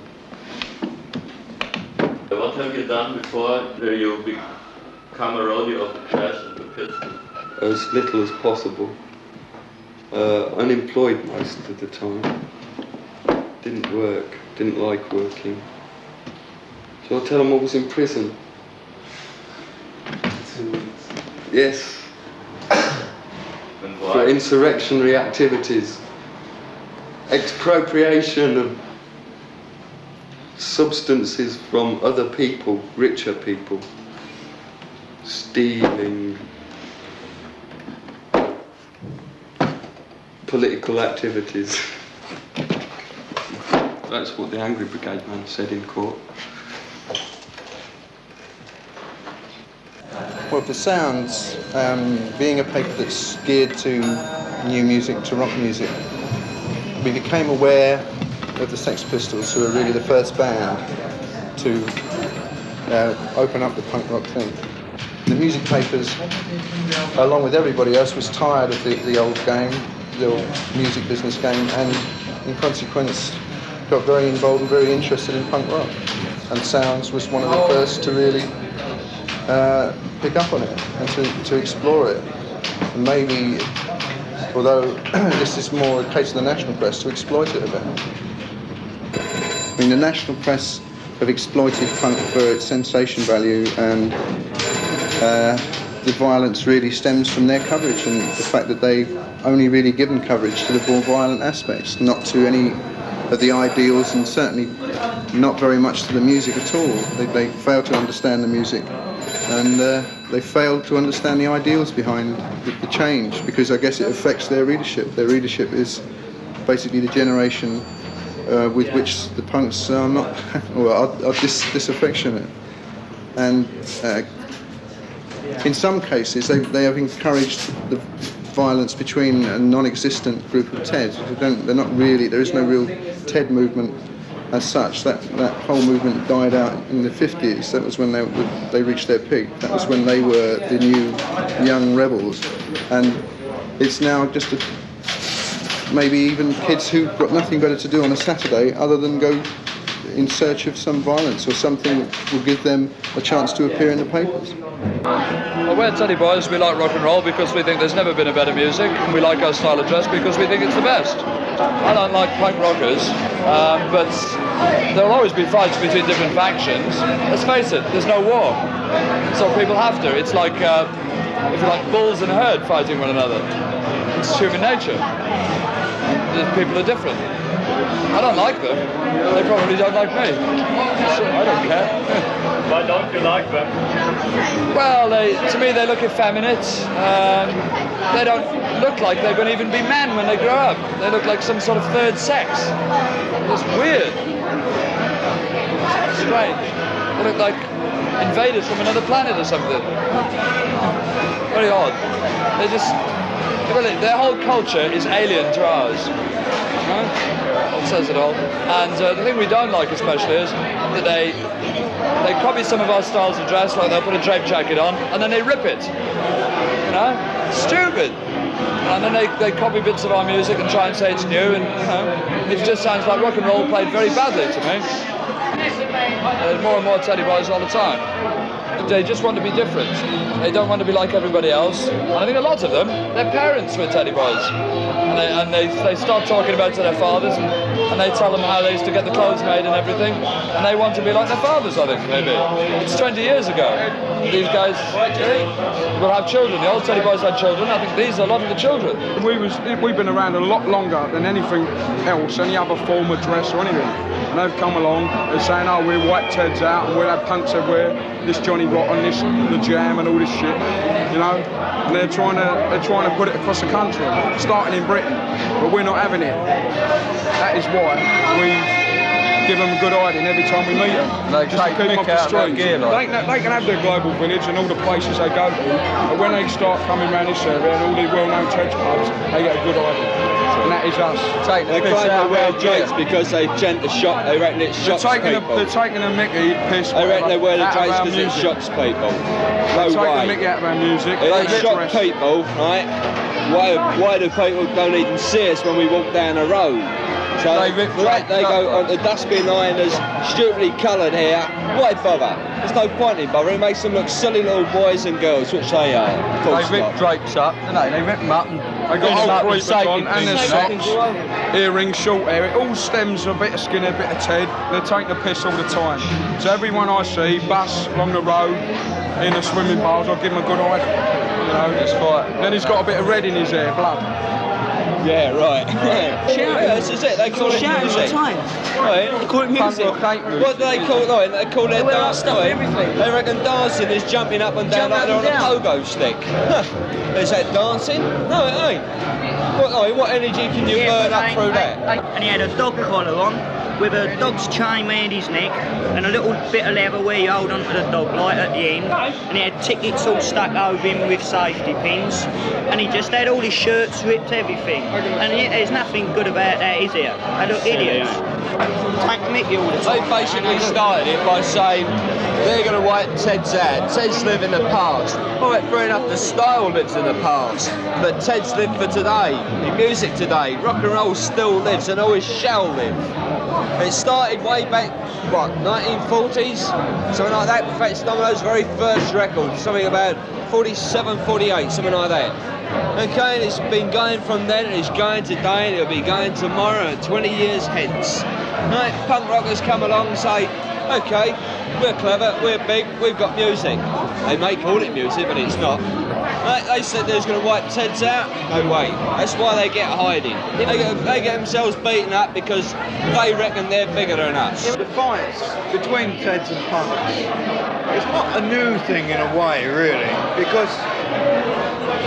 What have you done before you become a roadie of the Clash and the Pistols? As little as possible. Unemployed most of the time. Didn't work, didn't like working. Shall I tell them I was in prison? 2 weeks. Yes. And why? For insurrectionary activities. Expropriation of substances from other people, richer people. Stealing. Political activities. That's what the Angry Brigade man said in court. Well, for Sounds, being a paper that's geared to new music, to rock music, we became aware of the Sex Pistols, who were really the first band to open up the punk rock thing. The music papers, along with everybody else, was tired of the old game, the old music business game, and in consequence got very involved and very interested in punk rock. And Sounds was one of the first to really pick up on it and to explore it. And maybe, although this is more a case of the national press, to exploit it a bit. I mean, the national press have exploited punk for its sensation value and the violence really stems from their coverage and the fact that they've only really given coverage to the more violent aspects, not to any of the ideals, and certainly not very much to the music at all. They fail to understand the music, and they fail to understand the ideals behind the change, because I guess it affects their readership. Their readership is basically the generation with which the punks are not, or are disaffectionate. And in some cases, they have encouraged the violence between a non-existent group of TED. They're not really. There is no real TED movement as such. That whole movement died out in the 50s. That was when they reached their peak. That was when they were the new young rebels, and it's now just maybe even kids who've got nothing better to do on a Saturday other than go in search of some violence or something that will give them a chance to appear in the papers. Well, we're Teddy Boys. We like rock and roll because we think there's never been a better music, and we like our style of dress because we think it's the best. I don't like punk rockers, but there'll always be fights between different factions. Let's face it, there's no war, so people have to. It's like, if you like, bulls and herd fighting one another. It's human nature. People are different. I don't like them. They probably don't like me. So I don't care. Why don't you like them? Well, to me they look effeminate. They don't look like they're going to even be men when they grow up. They look like some sort of third sex. It's weird. It's strange. They look like invaders from another planet or something. Very odd. They just... Really, their whole culture is alien to ours. It says it all. And the thing we don't like especially is that they copy some of our styles of dress, like they'll put a drape jacket on and then they rip it. You know? Stupid. And then they copy bits of our music and try and say it's new, and it just sounds like rock and roll played very badly to me. There's more and more Teddy Boys all the time. They just want to be different. They don't want to be like everybody else. And I think a lot of them, their parents were Teddy Boys. And they start talking about to their fathers, and they tell them how they used to get the clothes made and everything. And they want to be like their fathers, I think, maybe. It's 20 years ago. These guys will have children. The old Teddy Boys had children. I think these are a lot of the children. We've been around a lot longer than anything else, any other form of dress or anything. And they've come along and saying, oh, we're white Teds out and we'll have punks everywhere, this Johnny Rotten, this the Jam and all this shit, you know. And they're trying to put it across the country, starting in Britain, but we're not having it. That is why we give them a good hiding every time we meet them. They just to keep them off the streets. They can have their global village and all the places they go to, but when they start coming around this area and all these well-known church pubs, they get a good hiding. And that is us. They claim they wear drapes because they tend to shock. They reckon it shocks people. They're taking a mickey piss. They reckon they wear the drapes because it shocks people. No way. They're taking the mickey out of our music. They shock people, right? Why do people don't even see us when we walk down the road? So they go on the dustbin liners, stupidly coloured hair. Why bother? There's no point in bothering. It makes them look silly little boys and girls, which they are. They rip drapes up, don't they? They rip them up and they got old creepers on and their socks, earrings, short hair. It all stems a bit of Skinner, a bit of Ted. They're taking the piss all the time. So everyone I see, bus along the road, in the swimming pools, I'll give him a good eye. You know, that's fine. Then he's got a bit of red in his hair, blood. Yeah, right. Yeah, this is it. They call it shouting music. all the time. Right. They call it music. What do they call it? Right, they call it dancing. They reckon dancing is jumping up and down like they're on a pogo stick. Is that dancing? No, it ain't. What energy can you burn up through that? And he had a dog collar on with a dog's chain round his neck and a little bit of leather where you hold onto the dog light at the end, and he had tickets all stuck over him with safety pins, and he just had all his shirts ripped, everything, and there's nothing good about that, is there? They look idiots. Take Mickey all the time. They basically started it by saying they're going to wipe Ted's out. Ted's live in the past. Alright, fair enough, the style lives in the past, but Ted's live for today, the music today. Rock and roll still lives and always shall live. It started way back, what, 1940s? Something like that. In fact, some of those very first records, something about 47, 48, something like that. Okay, and it's been going from then, and it's going today, and it'll be going tomorrow, and 20 years hence. Right, punk rockers come along and say, Okay, we're clever, we're big, we've got music. They may call it music, but it's not. They said they was going to wipe Teds out. No way. That's why they get hiding. They get themselves beaten up because they reckon they're bigger than us. The fights between Teds and punks, it's not a new thing in a way, really, because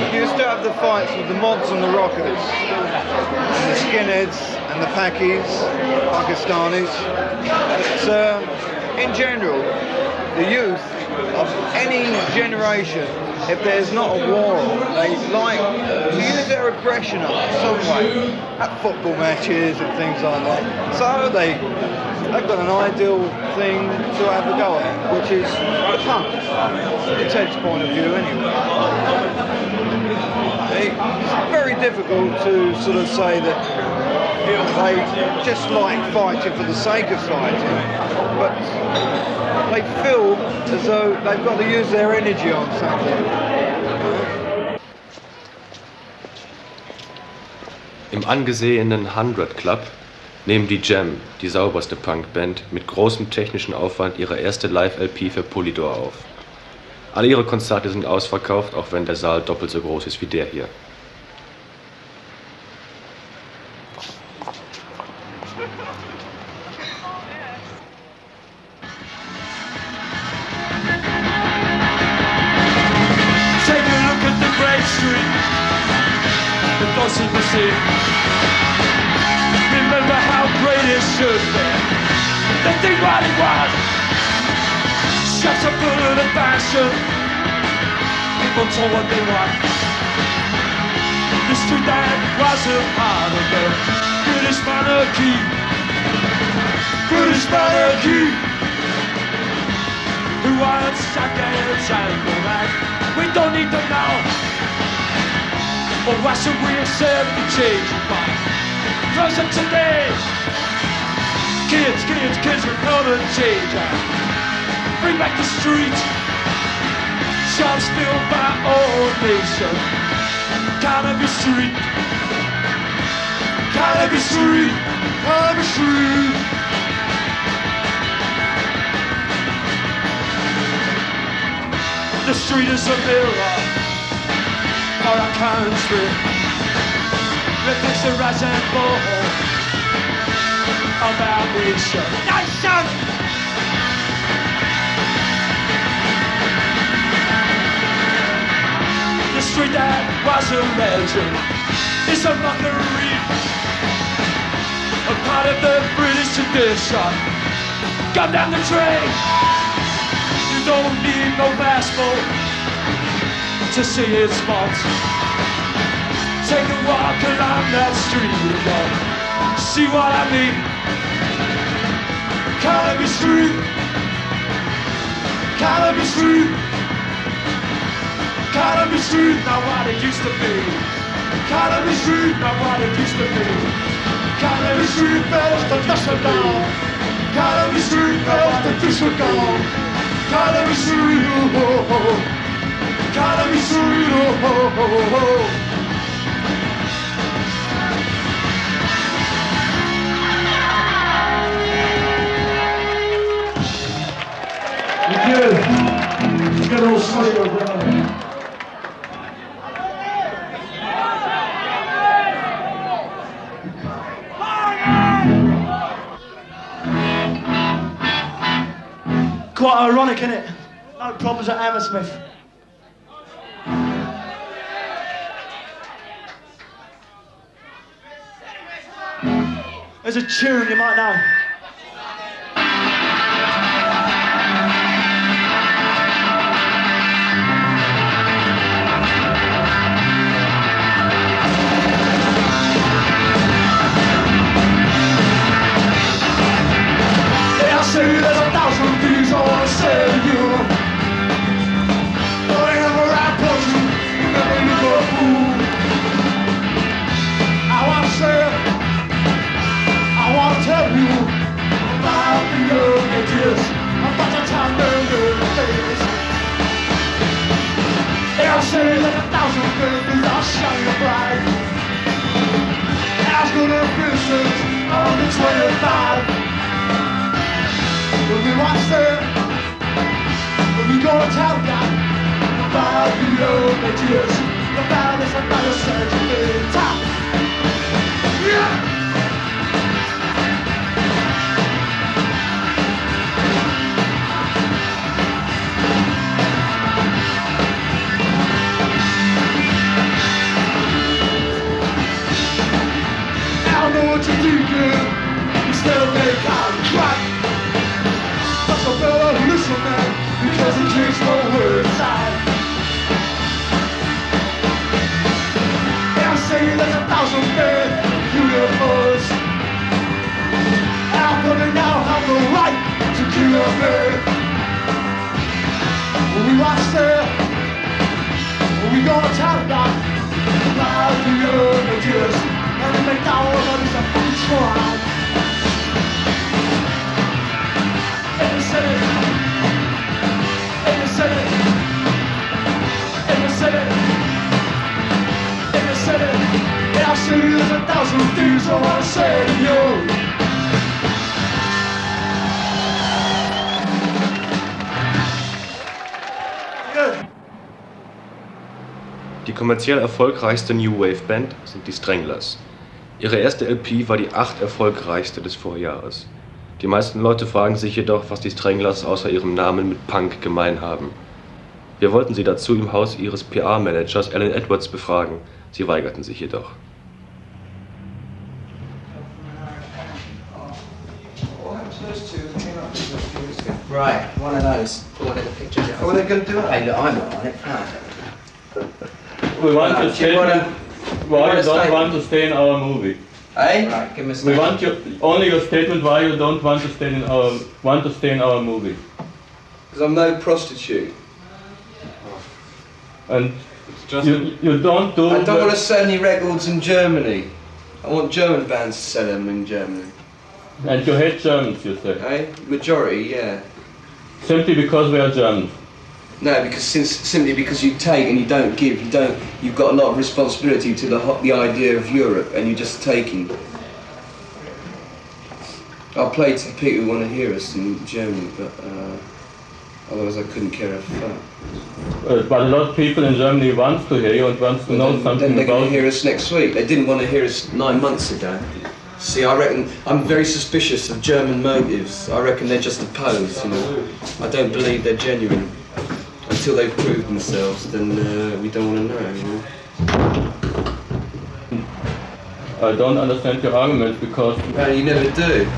you used to have the fights with the mods and the rockers, and the skinheads and the Pakis, Pakistanis. But in general, the youth of any generation, if there's not a war on, they like to use their aggression up in some way at football matches and things like that. So they've got an ideal thing to have a go at, which is the punk, from Ted's point of view anyway. It's very difficult to sort of say that they just like fighting for the sake of fighting, but they feel as though they've got to use their energy on something. Im angesehenen 100 Club nehmen die Jam, die sauberste Punkband, mit großem technischen Aufwand ihre erste Live-LP für Polydor auf. Alle ihre Konzerte sind ausverkauft, auch wenn der Saal doppelt so groß ist wie der hier. Remember how great it should be. The thing what it was. Shots are full of fashion. People told what they want. The street that was a part of the British monarchy. British monarchy. Who wants seconds and go back? We don't need to know. Or why should we accept the change of mind? Cause of today, kids will come and change us. Bring back the streets, shall still my own nation. Cannabis Street, Cannabis Street, Cannabis Street. The street is a mirror for our country, reflects the rise and fall of our nation. Nation! The street that was a legend is a mockery, a part of the British tradition. Come down the train, you don't need no passport to see its faults. Take a walk along that street again. See what I mean? Cannabis Street, Cannabis Street, Cannabis Street, not what it used to be. Cannabis Street, not what it used to be. Cannabis Street, bells to disregard. Cannabis Street, bells to disregard. Cannabis Street, oh oh oh. Cannabis Street, oh oh oh oh. Good old Slater, brother. Quite ironic, isn't it? No problems at Hammersmith. There's a tune you might know. Say there's 1,000 things I wanna say to you, but whenever I put you, you never look a fool. I wanna say, I wanna tell you about the young ages, about the time they're days. They'll say that 1,000 babies are shining bright, as good as business on the 25. We'll be watched it. We gonna tell them about the old ideas, about this and about the surgery time. Yeah. I don't know what to do, girl. You still make out a crack. But so better listen, man, because it takes no words out. And I say there's 1,000 men universe. How come they now have the right to kill a man? When we watch there, we gonna tell about the images. And they make all of us a fucking shrine. And you said it. And you said it. And you said it. And you said it. And I'll say there's 1,000 things I wanna say to you. Die kommerziell erfolgreichste New Wave Band sind die Stranglers. Ihre erste LP war die 8 erfolgreichste des Vorjahres. Die meisten Leute fragen sich jedoch, was die Stranglers außer ihrem Namen mit Punk gemein haben. Wir wollten sie dazu im Haus ihres PR-Managers Alan Edwards befragen, sie weigerten sich jedoch. Right, one of those. One of the pictures. Oh, they're going to do it? Hey, look, I'm not on it. We want to stay. Why you don't want to stay in our movie? Hey? Right, give me a We want you, only your statement why you don't want to stay in our movie. Because I'm no prostitute. And you don't do. I don't want to sell any records in Germany. I want German bands to sell them in Germany. And you hate Germans, you say? Hey? Majority, yeah. Simply because we are Germans. No, because simply because you take and you don't give, you've got a lot of responsibility to the idea of Europe, and you're just taking. I'll play to the people who want to hear us in Germany, but otherwise I couldn't care a fuck. But a lot of people in Germany want to hear you and want to know something then they're about. going to hear us next week. They didn't want to hear us 9 months ago. See, I reckon I'm very suspicious of German motives. I reckon they're just a pose, you know. I don't believe they're genuine. Until they've proved themselves, then we don't want to know, you know. I don't understand your argument because... No, you never do.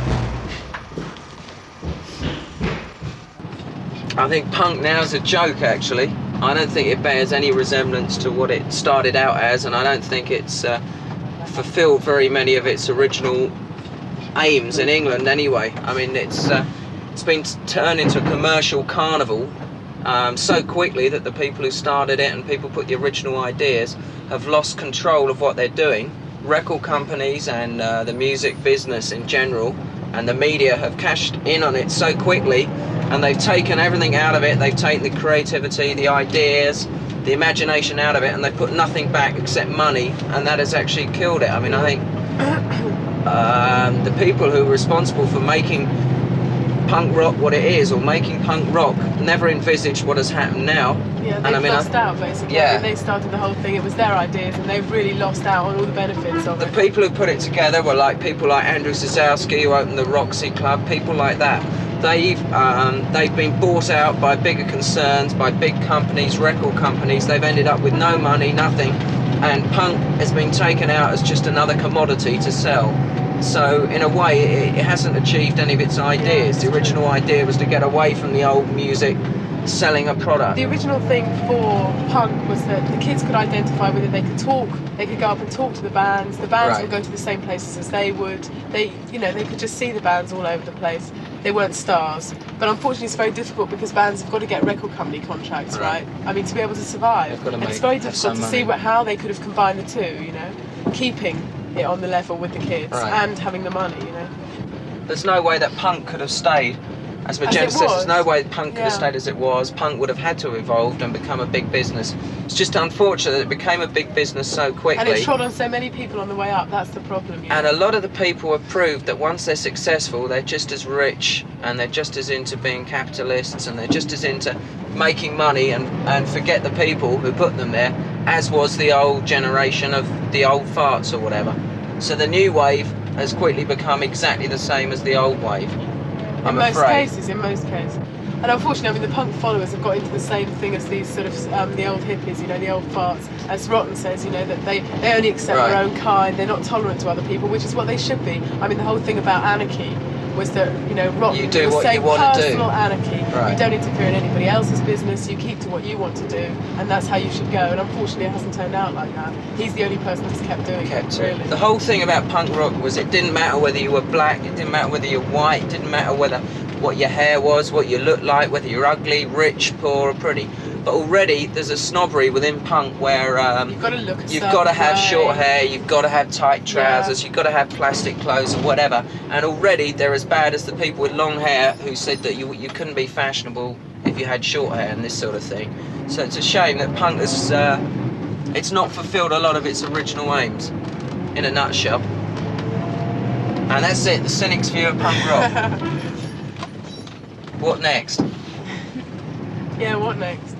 I think punk now is a joke, actually. I don't think it bears any resemblance to what it started out as, and I don't think it's fulfilled very many of its original aims in England anyway. I mean, it's been turned into a commercial carnival so quickly that the people who started it and people put the original ideas have lost control of what they're doing. Record companies and the music business in general and the media have cashed in on it so quickly, and they've taken everything out of it. They've taken the creativity, the ideas, the imagination out of it, and they put nothing back except money, and that has actually killed it. I mean, I think the people who are responsible for making punk rock what it is, or making punk rock, never envisaged what has happened now. Yeah, and they've I mean, lost out basically. Yeah. When they started the whole thing, it was their ideas, and they've really lost out on all the benefits of it. The people who put it together were like people like Andrew Sosowski, who opened the Roxy Club, people like that. They've been bought out by bigger concerns, by big companies, record companies. They've ended up with no money, nothing, and punk has been taken out as just another commodity to sell. So in a way, it hasn't achieved any of its ideas. The original idea was to get away from the old music, selling a product. The original thing for punk was that the kids could identify with it. They could talk. They could go up and talk to the bands. The bands Right. would go to the same places as they would. They could just see the bands all over the place. They weren't stars. But unfortunately, it's very difficult because bands have got to get record company contracts, right? I mean, to be able to survive. They've got to And it's make- very have difficult some to see money. how they could have combined the two. Keeping it on the level with the kids Right. and having the money. There's no way that punk could have stayed As Magenta says, there's no way punk could have stayed as it was. Punk would have had to have evolved and become a big business. It's just unfortunate that it became a big business so quickly. And it trod on so many people on the way up, that's the problem. And a lot of the people have proved that once they're successful, they're just as rich, and they're just as into being capitalists, and they're just as into making money and forget the people who put them there, as was the old generation of the old farts or whatever. So the new wave has quickly become exactly the same as the old wave. In most cases. And unfortunately, I mean, the punk followers have got into the same thing as these sort of, the old hippies, you know, the old farts. As Rotten says, you know, that they only accept their own kind, they're not tolerant to other people, which is what they should be. I mean, the whole thing about anarchy was that, you know, Rotten was saying personal anarchy. You don't interfere in anybody else's business, you keep to what you want to do, and that's how you should go. And unfortunately, it hasn't turned out like that. He's the only person that's kept doing it, really. The whole thing about punk rock was it didn't matter whether you were black, it didn't matter whether you're white, it didn't matter what your hair was, what you looked like, whether you're ugly, rich, poor or pretty. But already there's a snobbery within punk where you've got to have short hair, you've got to have tight trousers, you've got to have plastic clothes or whatever. And already they're as bad as the people with long hair who said that you couldn't be fashionable if you had short hair and this sort of thing. So it's a shame that punk has it's not fulfilled a lot of its original aims, in a nutshell. And that's it, the cynic's view of punk rock. What next? Yeah, what next?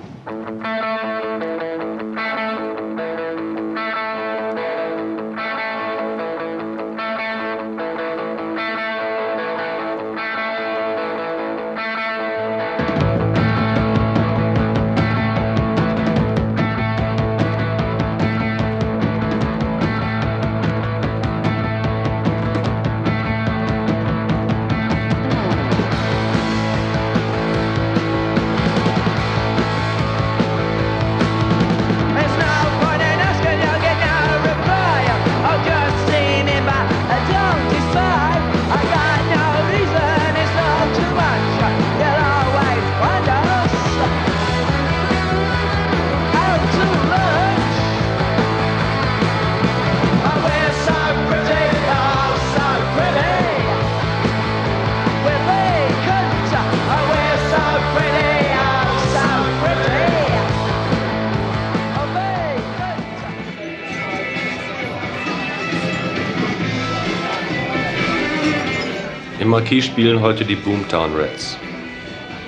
Im Marquis spielen heute die Boomtown Rats.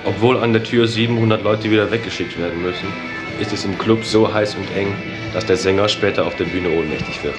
Obwohl an der Tür 700 Leute wieder weggeschickt werden müssen, ist es im Club so heiß und eng, dass der Sänger später auf der Bühne ohnmächtig wird.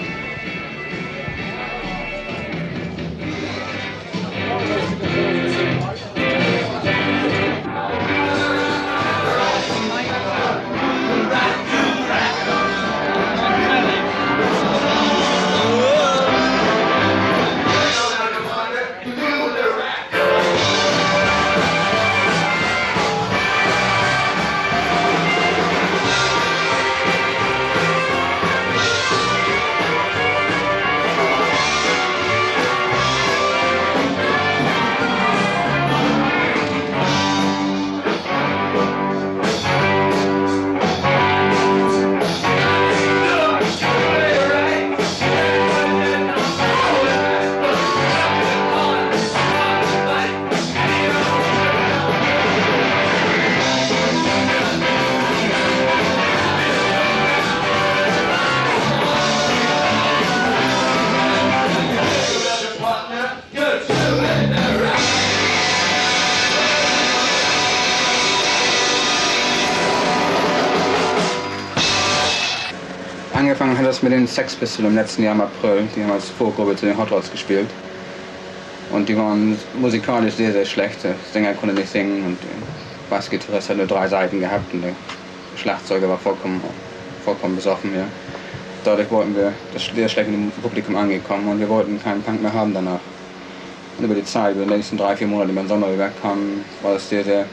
Angefangen hat das mit den Sex Pistols im letzten Jahr im April. Die haben als Vorgruppe zu den Hot Rods gespielt. Und die waren musikalisch sehr, sehr schlecht. Der Sänger konnte nicht singen und der Bassgitarrist hat nur 3 Seiten gehabt und der Schlagzeuger war vollkommen besoffen. Ja. Dadurch wollten wir sehr schlecht mit dem Publikum angekommen und wir wollten keinen Punk mehr haben danach. Und über die Zeit, über die nächsten 3-4 Monate, über den Sommer kamen, war es sehr, sehr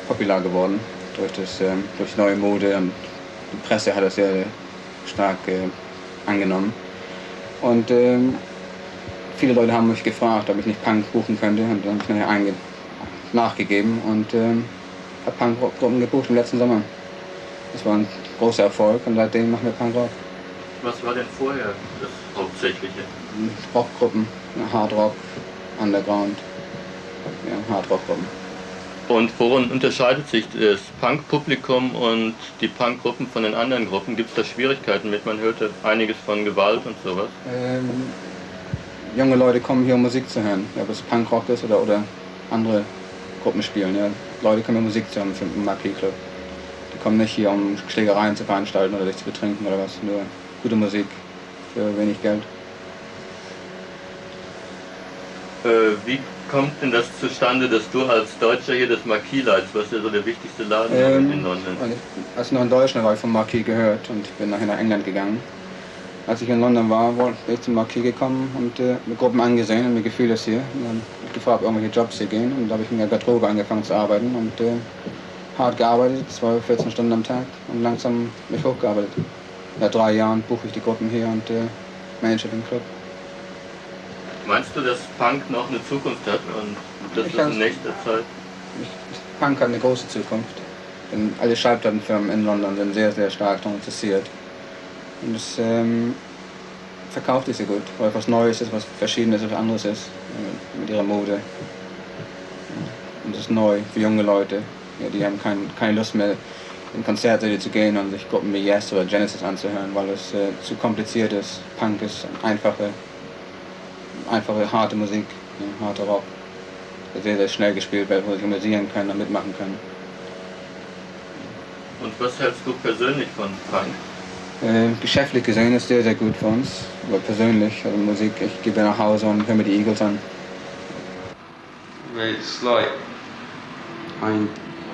populär geworden. Durch neue Mode und die Presse hat es sehr stark angenommen. Und viele Leute haben mich gefragt, ob ich nicht Punk buchen könnte. Und dann habe ich nachher nachgegeben und habe Punkrock-Gruppen gebucht im letzten Sommer. Das war ein großer Erfolg und seitdem machen wir Punkrock. Was war denn vorher das Hauptsächliche? Rockgruppen, Hardrock, Underground, ja, Hardrock-Gruppen. Und worin unterscheidet sich das Punk-Publikum und die Punk-Gruppen von den anderen Gruppen? Gibt es da Schwierigkeiten mit? Man hörte einiges von Gewalt und sowas. Junge Leute kommen hier, um Musik zu hören, ob es Punkrock ist oder andere Gruppen spielen. Ja. Leute kommen hier, Musik zu hören im Marquis Club. Die kommen nicht hier, um Schlägereien zu veranstalten oder sich zu betrinken oder was. Nur gute Musik für wenig Geld. Wie kommt denn das zustande, dass du als Deutscher hier das Marquis leitest? Was ist ja so der wichtigste Laden in London? Als ich noch in Deutschland war, habe ich vom Marquis gehört und bin nachher nach England gegangen. Als ich in London war, bin ich zum Marquis gekommen und mir Gruppen angesehen und mir gefiel das hier. Und dann habe ich gefragt, ob irgendwelche Jobs hier gehen. Und da habe ich in der Garderobe angefangen zu arbeiten und hart gearbeitet, 12, 14 Stunden am Tag und langsam mich hochgearbeitet. Seit 3 Jahren buche ich die Gruppen hier und manage den Club. Meinst du, dass Punk noch eine Zukunft hat und das ist in nächster Zeit? Punk hat eine große Zukunft. Denn alle Schallplattenfirmen in London sind sehr, sehr stark daran interessiert. Und es verkauft sich sehr gut, weil was Neues ist, was Verschiedenes, was anderes ist mit ihrer Mode. Und es ist neu für junge Leute. Ja, die haben keine Lust mehr, in Konzerte zu gehen und sich Gruppen wie Yes oder Genesis anzuhören, weil es zu kompliziert ist. Punk ist einfache, harte Musik, ja, harter Rock, der sehr, sehr schnell gespielt wird, wo sich amüsieren können und mitmachen können. Und was hältst du persönlich von Punk? Geschäftlich gesehen ist sehr, sehr gut für uns, aber persönlich, also Musik, ich gehe nach Hause und höre mir die Eagles an. It's like,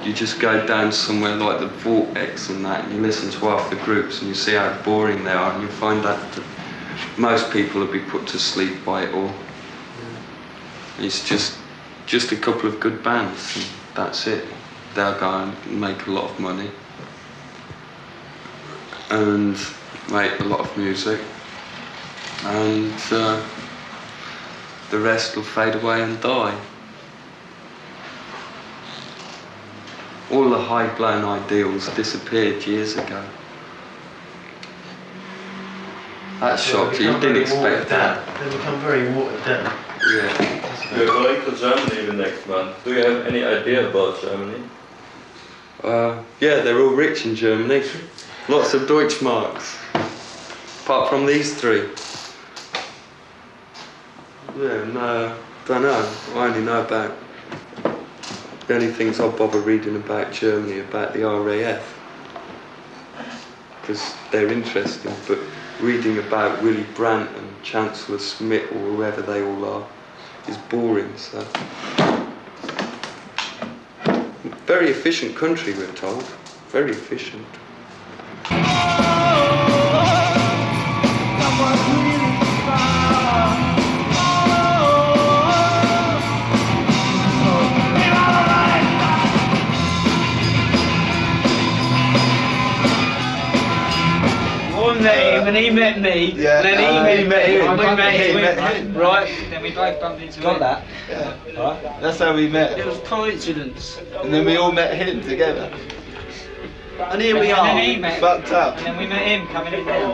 you just go down somewhere like the Vortex and that, and you listen to half the groups and you see how boring they are, and you find that most people will be put to sleep by it all. It's just a couple of good bands, and that's it. They'll go and make a lot of money and make a lot of music, and the rest will fade away and die. All the high-blown ideals disappeared years ago. That shocked you, you didn't expect that. They become very watered down. Yeah. You're going to Germany the next month. Do you have any idea about Germany? Yeah, they're all rich in Germany. Lots of Deutschmarks. Apart from these 3. Yeah, no, don't know. I only know about... The only things I bother reading about Germany about the RAF. Because they're interesting, but reading about Willy Brandt and Chancellor Smith or whoever they all are is boring, so... Very efficient country, we're told. Very efficient. And he met me, yeah, and then he met him, and we met him, right? Then we both bumped into him. that? Yeah. Right. That's how we met. It was coincidence. And then we all met him together. And here we are, fucked up. And then we met him coming in there.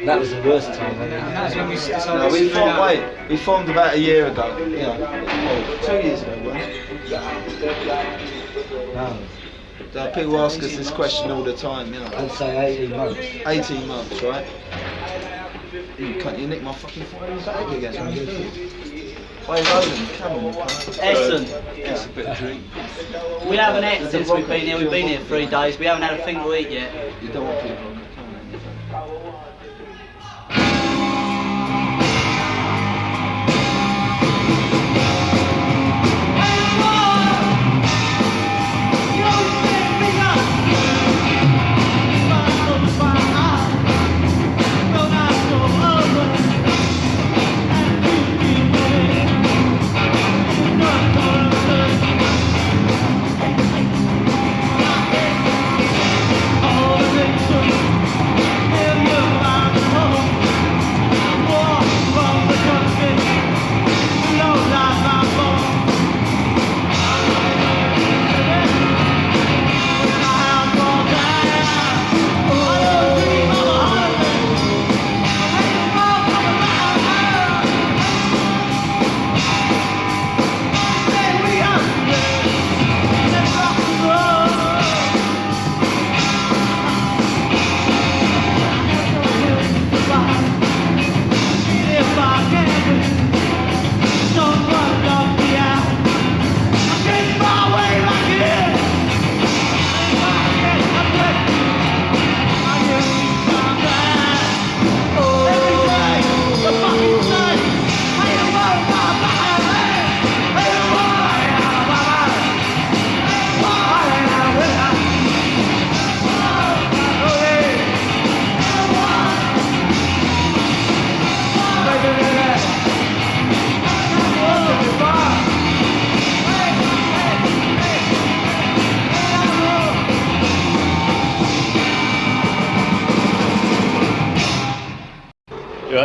That was the worst time. And that's when we decided no, we formed about a year ago. Yeah. 2 years ago, wasn't it? No. People ask us this question all the time, you know. I'd say 18 months. 18 months, right? You nicked my fucking phone back again. Hey, Roland, come on. Essen. It's a bit of drink. We haven't ate since we've been here. We've been here 3 days. We haven't had a thing to eat yet. You don't want people. All the nations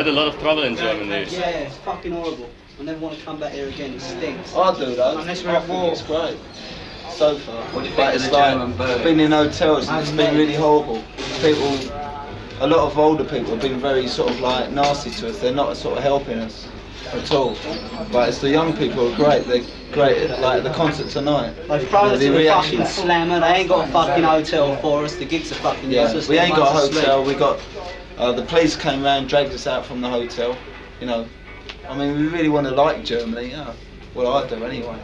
had a lot of trouble in Germany. Yeah, it's fucking horrible. I never want to come back here again. It stinks. I do though. Unless we're I at war. think it's great. So far. What do you think But of it's the German bird? I've been in hotels and it's been really horrible. People, a lot of older people have been very sort of like nasty to us. They're not sort of helping us at all. But it's the young people who are great. They're great at like the concert tonight. They've thrown us The in the reaction. fucking slammer. They ain't got a fucking hotel for us. The gigs are fucking Yeah, useless. we ain't got a Everyone's asleep. hotel. We got the police came round, dragged us out from the hotel. You know, I mean, we really want to like Germany. Yeah, well, I do anyway.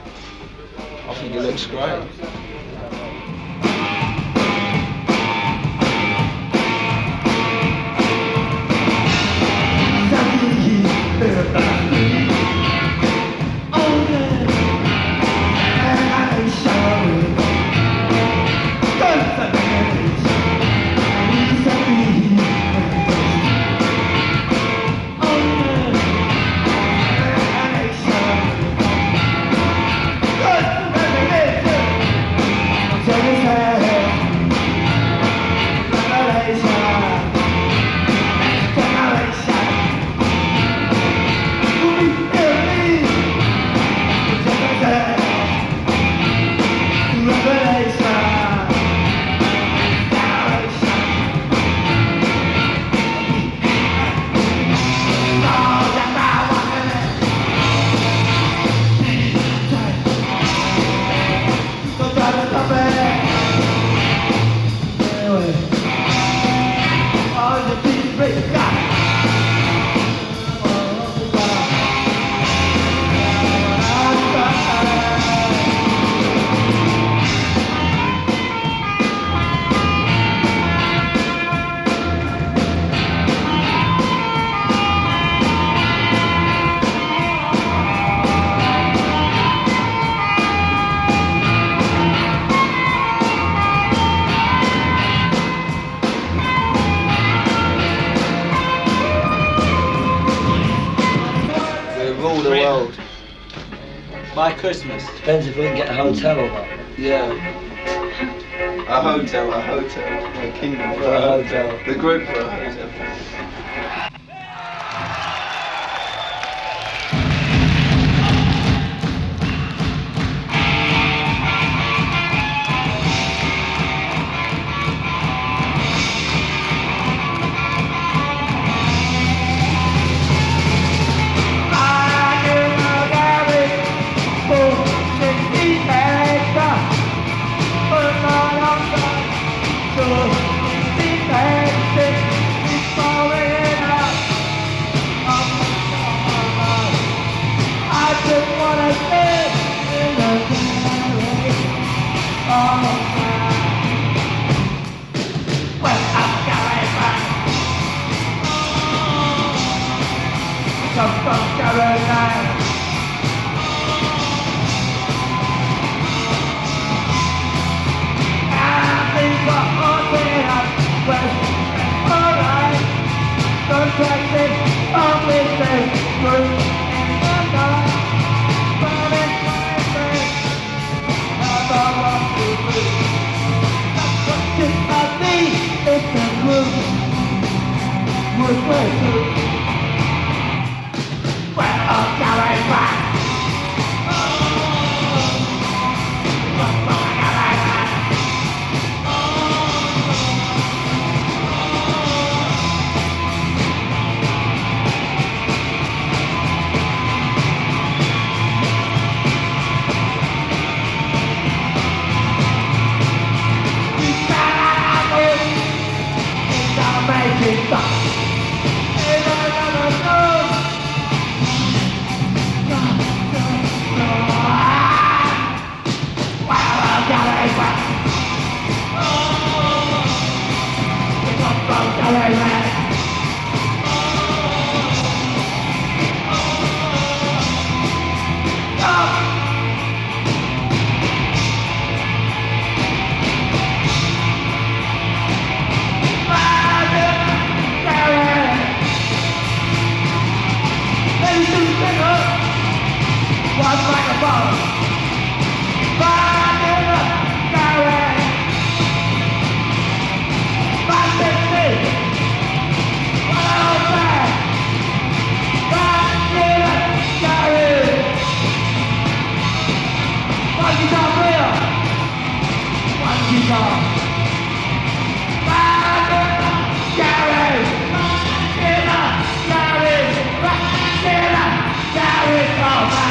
I think it looks great. By Christmas. Depends if we can get a hotel or not. Yeah. A hotel, a kingdom For a hotel. The group for a hotel. with us.